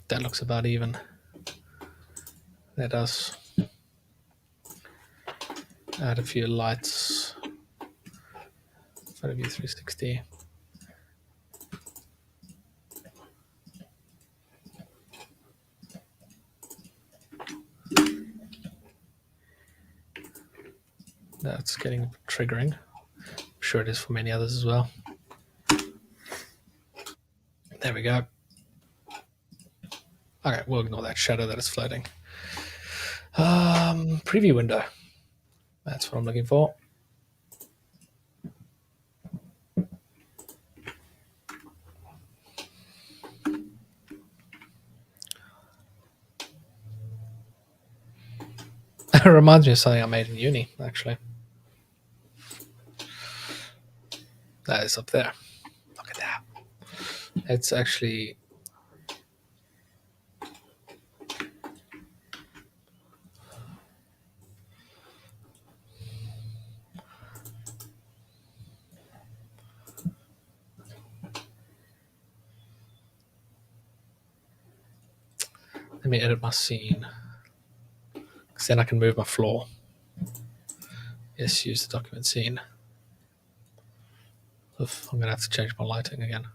That looks about even. Let us add a few lights. Photo view 360. That's getting triggering. I'm sure it is for many others as well. There we go. Okay, we'll ignore that shadow that is floating. Preview window. That's what I'm looking for. It reminds me of something I made in uni, actually. That is up there. Look at that. It's actually... Let me edit my scene, because then I can move my floor. Yes, use the document scene. Oof, I'm going to have to change my lighting again.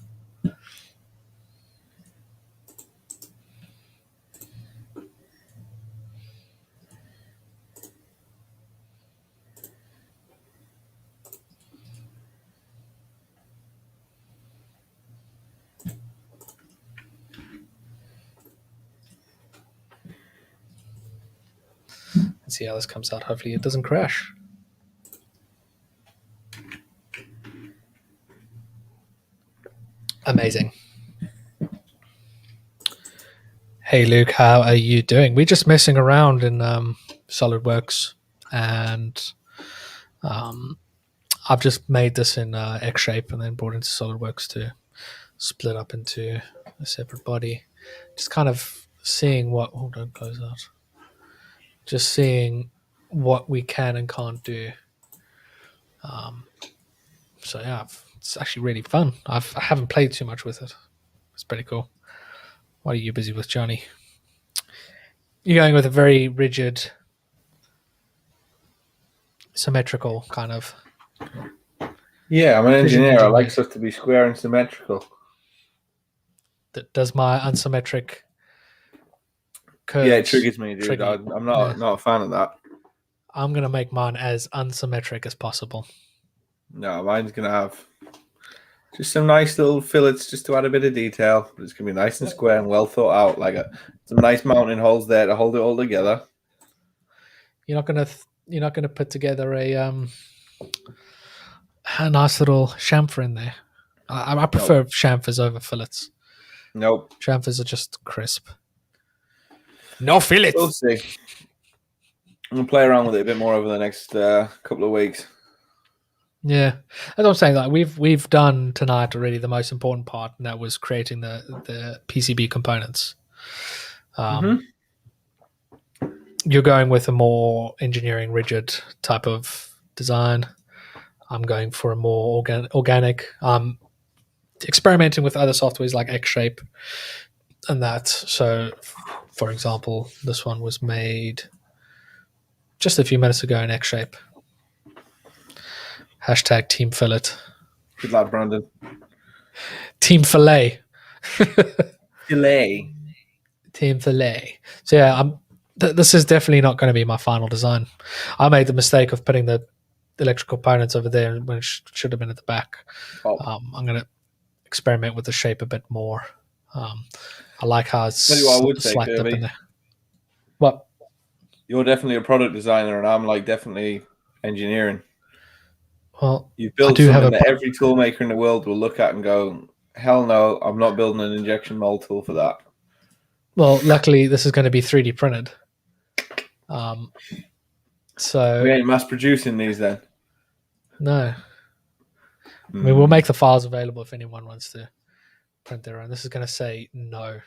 Let's see how this comes out. Hopefully it doesn't crash. Amazing. Hey Luke, how are you doing? We're just messing around in SolidWorks, and I've just made this in X shape and then brought into SolidWorks to split up into a separate body. Just kind of seeing what. Oh, don't close out. Just seeing what we can and can't do. So yeah, it's actually really fun. I haven't played too much with it. It's pretty cool. What are you busy with, Johnny? You're going with a very rigid, symmetrical kind of. Yeah, I'm an engineer. I like stuff to be square and symmetrical. Does my unsymmetric curves? Yeah, it triggers me, dude. I'm not a fan of that. I'm gonna make mine as unsymmetric as possible. No, mine's gonna have just some nice little fillets just to add a bit of detail. It's gonna be nice and square and well thought out, like some nice mounting holes there to hold it all together. You're not gonna put together a nice little chamfer in there. I prefer chamfers over fillets. Nope. Chamfers are just crisp. No fillets. We'll see. I'm gonna play around with it a bit more over the next couple of weeks. Yeah, as I'm saying, like we've done tonight already the most important part, and that was creating the PCB components. You're going with a more engineering rigid type of design. I'm going for a more organic. Experimenting with other softwares like X Shape and that. So, for example, this one was made just a few minutes ago in X Shape. # Team Fillet. Good lad, Brandon. Team Fillet. Fillet. Team Fillet. So yeah, this is definitely not going to be my final design. I made the mistake of putting the electrical components over there when it should have been at the back. I'm going to experiment with the shape a bit more. I like how it's slacked up in there. What? You're definitely a product designer, and I'm like definitely engineering. Well, you've built something that every tool maker in the world will look at and go, hell no, I'm not building an injection mold tool for that. Well, luckily this is going to be 3D printed. So we ain't mass producing these then. No. I mean, we'll make the files available if anyone wants to print their own. This is going to say no.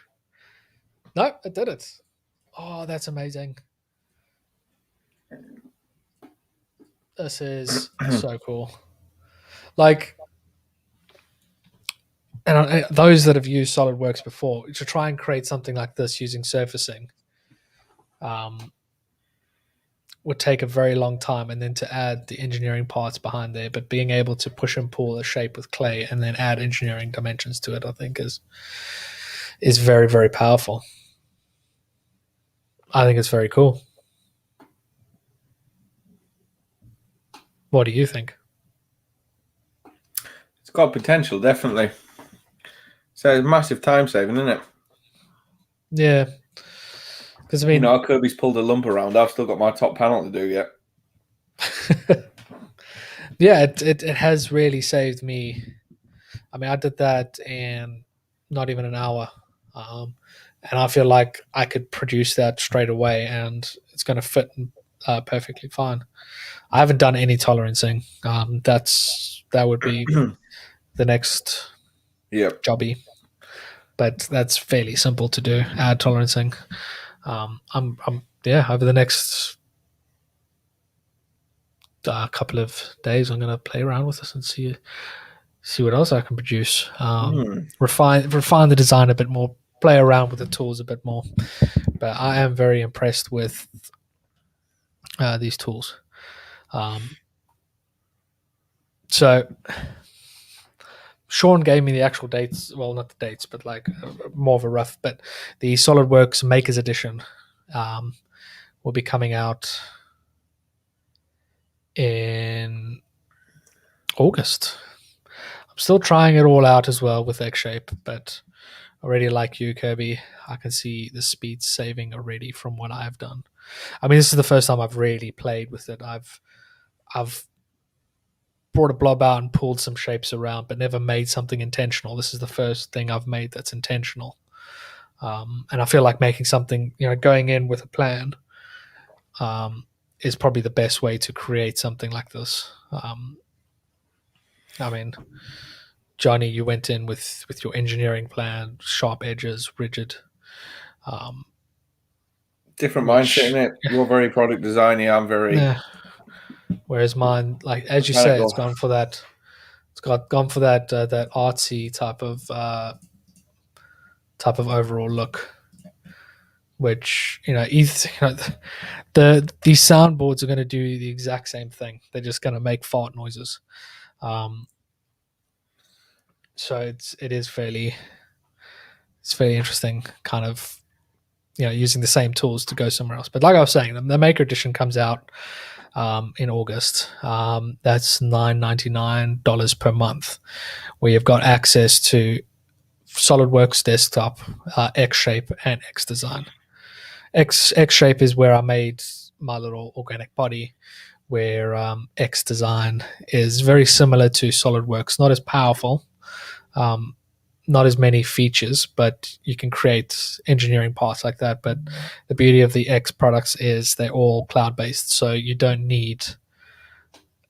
No, it did it. Oh, that's amazing. This is so cool. Like, and those that have used SolidWorks before, to try and create something like this using surfacing would take a very long time, and then to add the engineering parts behind there, but being able to push and pull a shape with clay and then add engineering dimensions to it, I think is very, very powerful. I think it's very cool. What do you think? It's got potential, definitely. So it's massive time saving, isn't it? Yeah. Because I mean, Kirby's pulled a lump around. I've still got my top panel to do yet. Yeah, it has really saved me. I mean, I did that in not even an hour, and I feel like I could produce that straight away, and it's going to fit perfectly fine. I haven't done any tolerancing. That would be the next jobby, but that's fairly simple to do. Add tolerancing. Over the next couple of days, I'm going to play around with this and see what else I can produce. Refine the design a bit more, play around with the tools a bit more. but I am very impressed with these tools. So Sean gave me the actual dates. Well, not the dates, but like more of a rough. But the SolidWorks Makers Edition will be coming out in August. I'm still trying it all out as well with X-Shape, but already like you, Kirby, I can see the speed saving already from what I've done. I mean, this is the first time I've really played with it. I've brought a blob out and pulled some shapes around, but never made something intentional. This is the first thing I've made that's intentional. And I feel like making something, going in with a plan is probably the best way to create something like this. I mean, Jonny, you went in with your engineering plan, sharp edges, rigid. Different mindset in it. You're very product designy. I'm very. Yeah. Whereas mine, like as you say, it's gone for that. It's gone for that that artsy type of overall look. Which these soundboards are going to do the exact same thing. They're just going to make fart noises. So it is fairly interesting, kind of using the same tools to go somewhere else. But like I was saying, the Maker Edition comes out in August. That's $9.99 per month, where you've got access to SolidWorks Desktop, X-Shape, and X-Design. X-Shape is where I made my little organic body, where X-Design is very similar to SolidWorks, not as powerful, not as many features, but you can create engineering parts like that. But the beauty of the X products is they're all cloud-based, so you don't need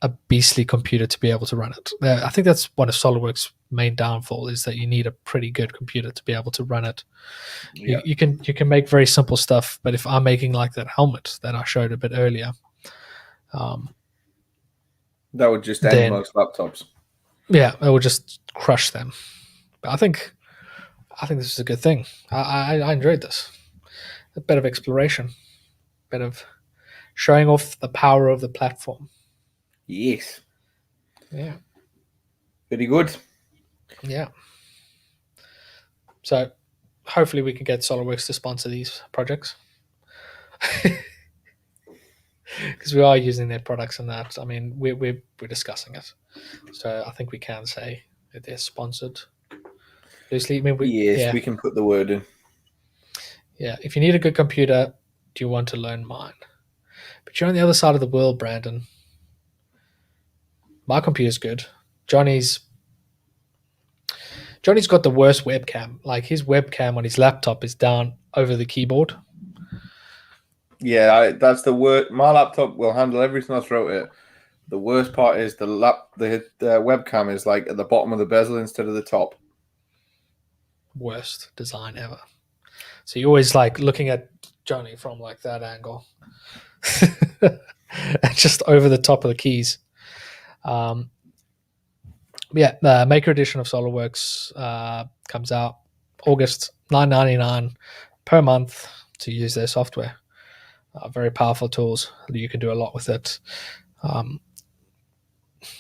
a beastly computer to be able to run it. I think that's one of SolidWorks' main downfall, is that you need a pretty good computer to be able to run it. Yeah. You can make very simple stuff, but if I'm making like that helmet that I showed a bit earlier, that would just end most laptops. Yeah, it would just crush them. But I think this is a good thing. I enjoyed this. A bit of exploration, a bit of showing off the power of the platform. Yes. Yeah. Very good. Yeah. So hopefully we can get SolidWorks to sponsor these projects. Because we are using their products and that. I mean, we're discussing it. So I think we can say that they're sponsored. Loosely, I mean, we can put the word in. Yeah. If you need a good computer, do you want to learn mine? But you're on the other side of the world, Brandon. My computer's good. Johnny's got the worst webcam. Like, his webcam on his laptop is down over the keyboard. Yeah, that's the worst. My laptop will handle everything I throw at it. The worst part is the webcam is like at the bottom of the bezel instead of the top. Worst design ever. So you're always like looking at Jonny from like that angle. Just over the top of the keys. The Maker Edition of SolidWorks comes out August, $9.99 per month to use their software. Very powerful tools. You can do a lot with it.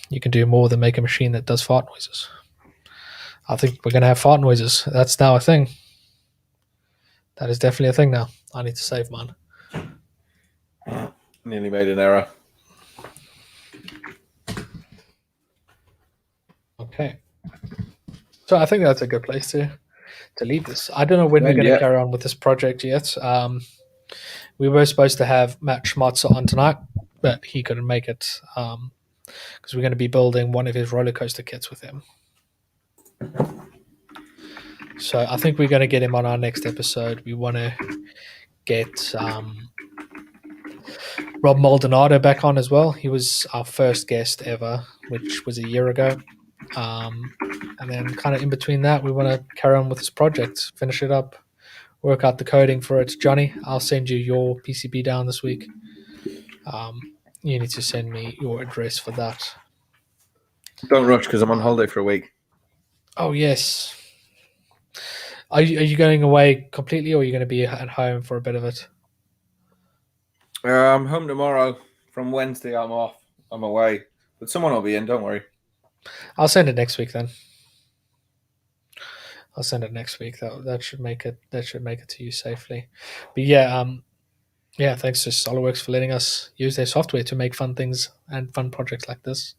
You can do more than make a machine that does fart noises. I think we're going to have fart noises. That's now a thing. That is definitely a thing now. I need to save mine. Nearly made an error. Okay. So I think that's a good place to leave this. I don't know when we're going to carry on with this project yet. We were supposed to have Matt Schmatzer on tonight, but he couldn't make it because we're going to be building one of his roller coaster kits with him. So I think we're going to get him on our next episode. We want to get Rob Maldonado back on as well. He was our first guest ever, which was a year ago. And then kind of in between that, we want to carry on with this project, finish it up, work out the coding for it. Jonny, I'll send you your PCB down this week. You need to send me your address for that. Don't rush because I'm on holiday for a week. Oh, yes. Are you going away completely, or are you going to be at home for a bit of it? I'm home tomorrow. From Wednesday, I'm off. I'm away, but someone will be in. Don't worry. I'll send it next week then. I'll send it next week. That should make it. That should make it to you safely. But yeah. Thanks to SolidWorks for letting us use their software to make fun things and fun projects like this.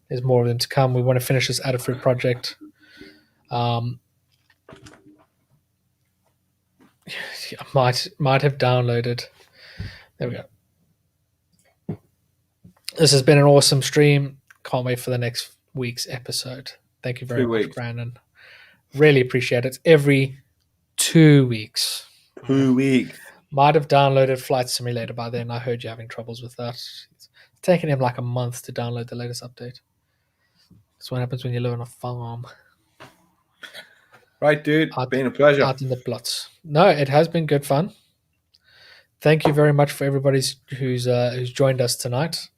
There's more of them to come. We want to finish this Adafruit project. Might have downloaded. There we go. This has been an awesome stream. Can't wait for the next week's episode. Thank you very much, Brandon. Really appreciate it. Every 2 weeks. 2 weeks. Might have downloaded Flight Simulator by then. I heard you're having troubles with that. It's taken him like a month to download the latest update. That's what happens when you live on a farm. Right, dude. Been a pleasure. Out in the plots. No, it has been good fun. Thank you very much for everybody who's joined us tonight.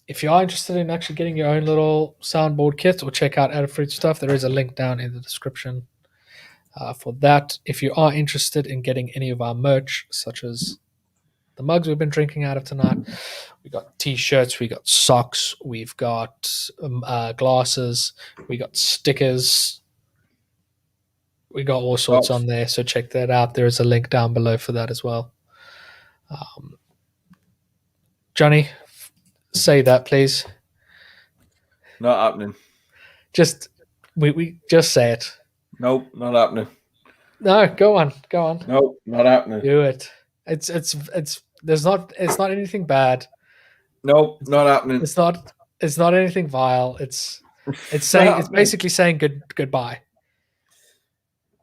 If you are interested in actually getting your own little soundboard kit or check out Adafruit stuff, there is a link down in the description for that. If you are interested in getting any of our merch, such as the mugs we've been drinking out of tonight, we got t-shirts, we got socks, we've got glasses, we got stickers, we got all sorts on there, so check that out. There is a link down below for that as well. Jonny, say that, please. Not happening. Just we just say it. Nope, not happening. No, go on. Nope, not happening. Do it. It's not anything bad. Nope, not happening. It's not anything vile. It's saying it's basically saying goodbye.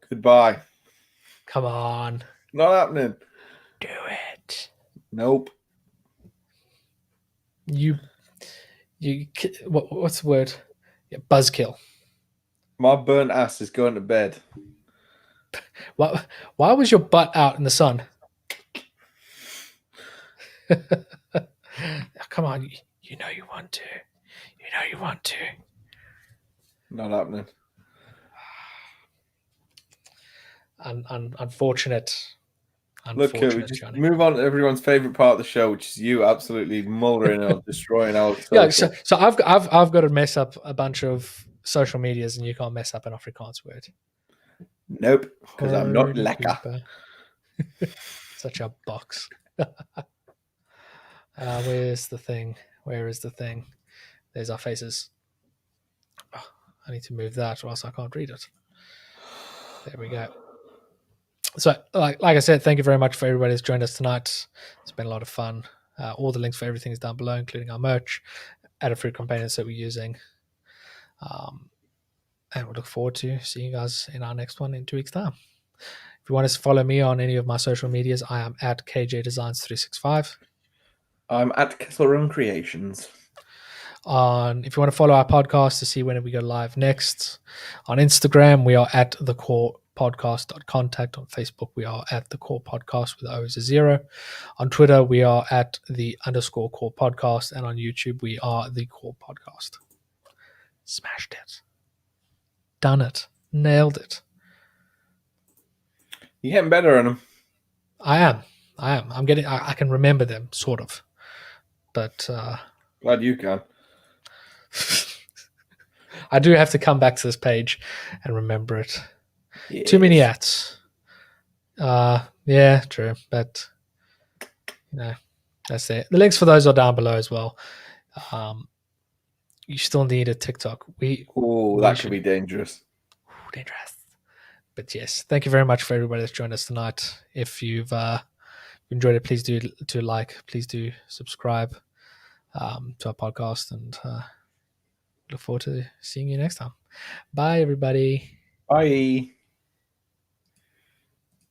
Goodbye. Come on. Not happening. Do it. Nope. You what's the word? Yeah, buzzkill. My burnt ass is going to bed. Why was your butt out in the sun? Come on, you know you want to. You know you want to. Not happening. Unfortunate. Look, we just move on to everyone's favorite part of the show, which is you absolutely moldering or destroying our. Yeah, so I've got to mess up a bunch of social medias, and you can't mess up an Afrikaans word. Nope, because I'm not lekker. Such a box. Where's the thing? Where is the thing? There's our faces. Oh, I need to move that, or else I can't read it. There we go. So, like I said, thank you very much for everybody that's joined us tonight. It's been a lot of fun. All the links for everything is down below, including our merch, Adafruit components that we're using. And we look forward to seeing you guys in our next one in 2 weeks' time. If you want to follow me on any of my social medias, I am at KJDesigns365. I'm at Kessel Run Creations. If you want to follow our podcast to see when we go live next, on Instagram, we are at the core podcast.contact. On Facebook, we are at the core podcast with O is a 0. On Twitter, we are at the _ core podcast. And on YouTube, we are the core podcast. Smashed it. Done it. Nailed it. You're getting better at them. I am. I can remember them, sort of. But glad you can. I do have to come back to this page and remember it. Yes. Too many ats. Yeah, true. But that's it. The links for those are down below as well. You still need a TikTok. That could be dangerous. Dangerous. But yes, thank you very much for everybody that's joined us tonight. If you've enjoyed it, please do please do subscribe to our podcast, and look forward to seeing you next time. Bye, everybody. Bye.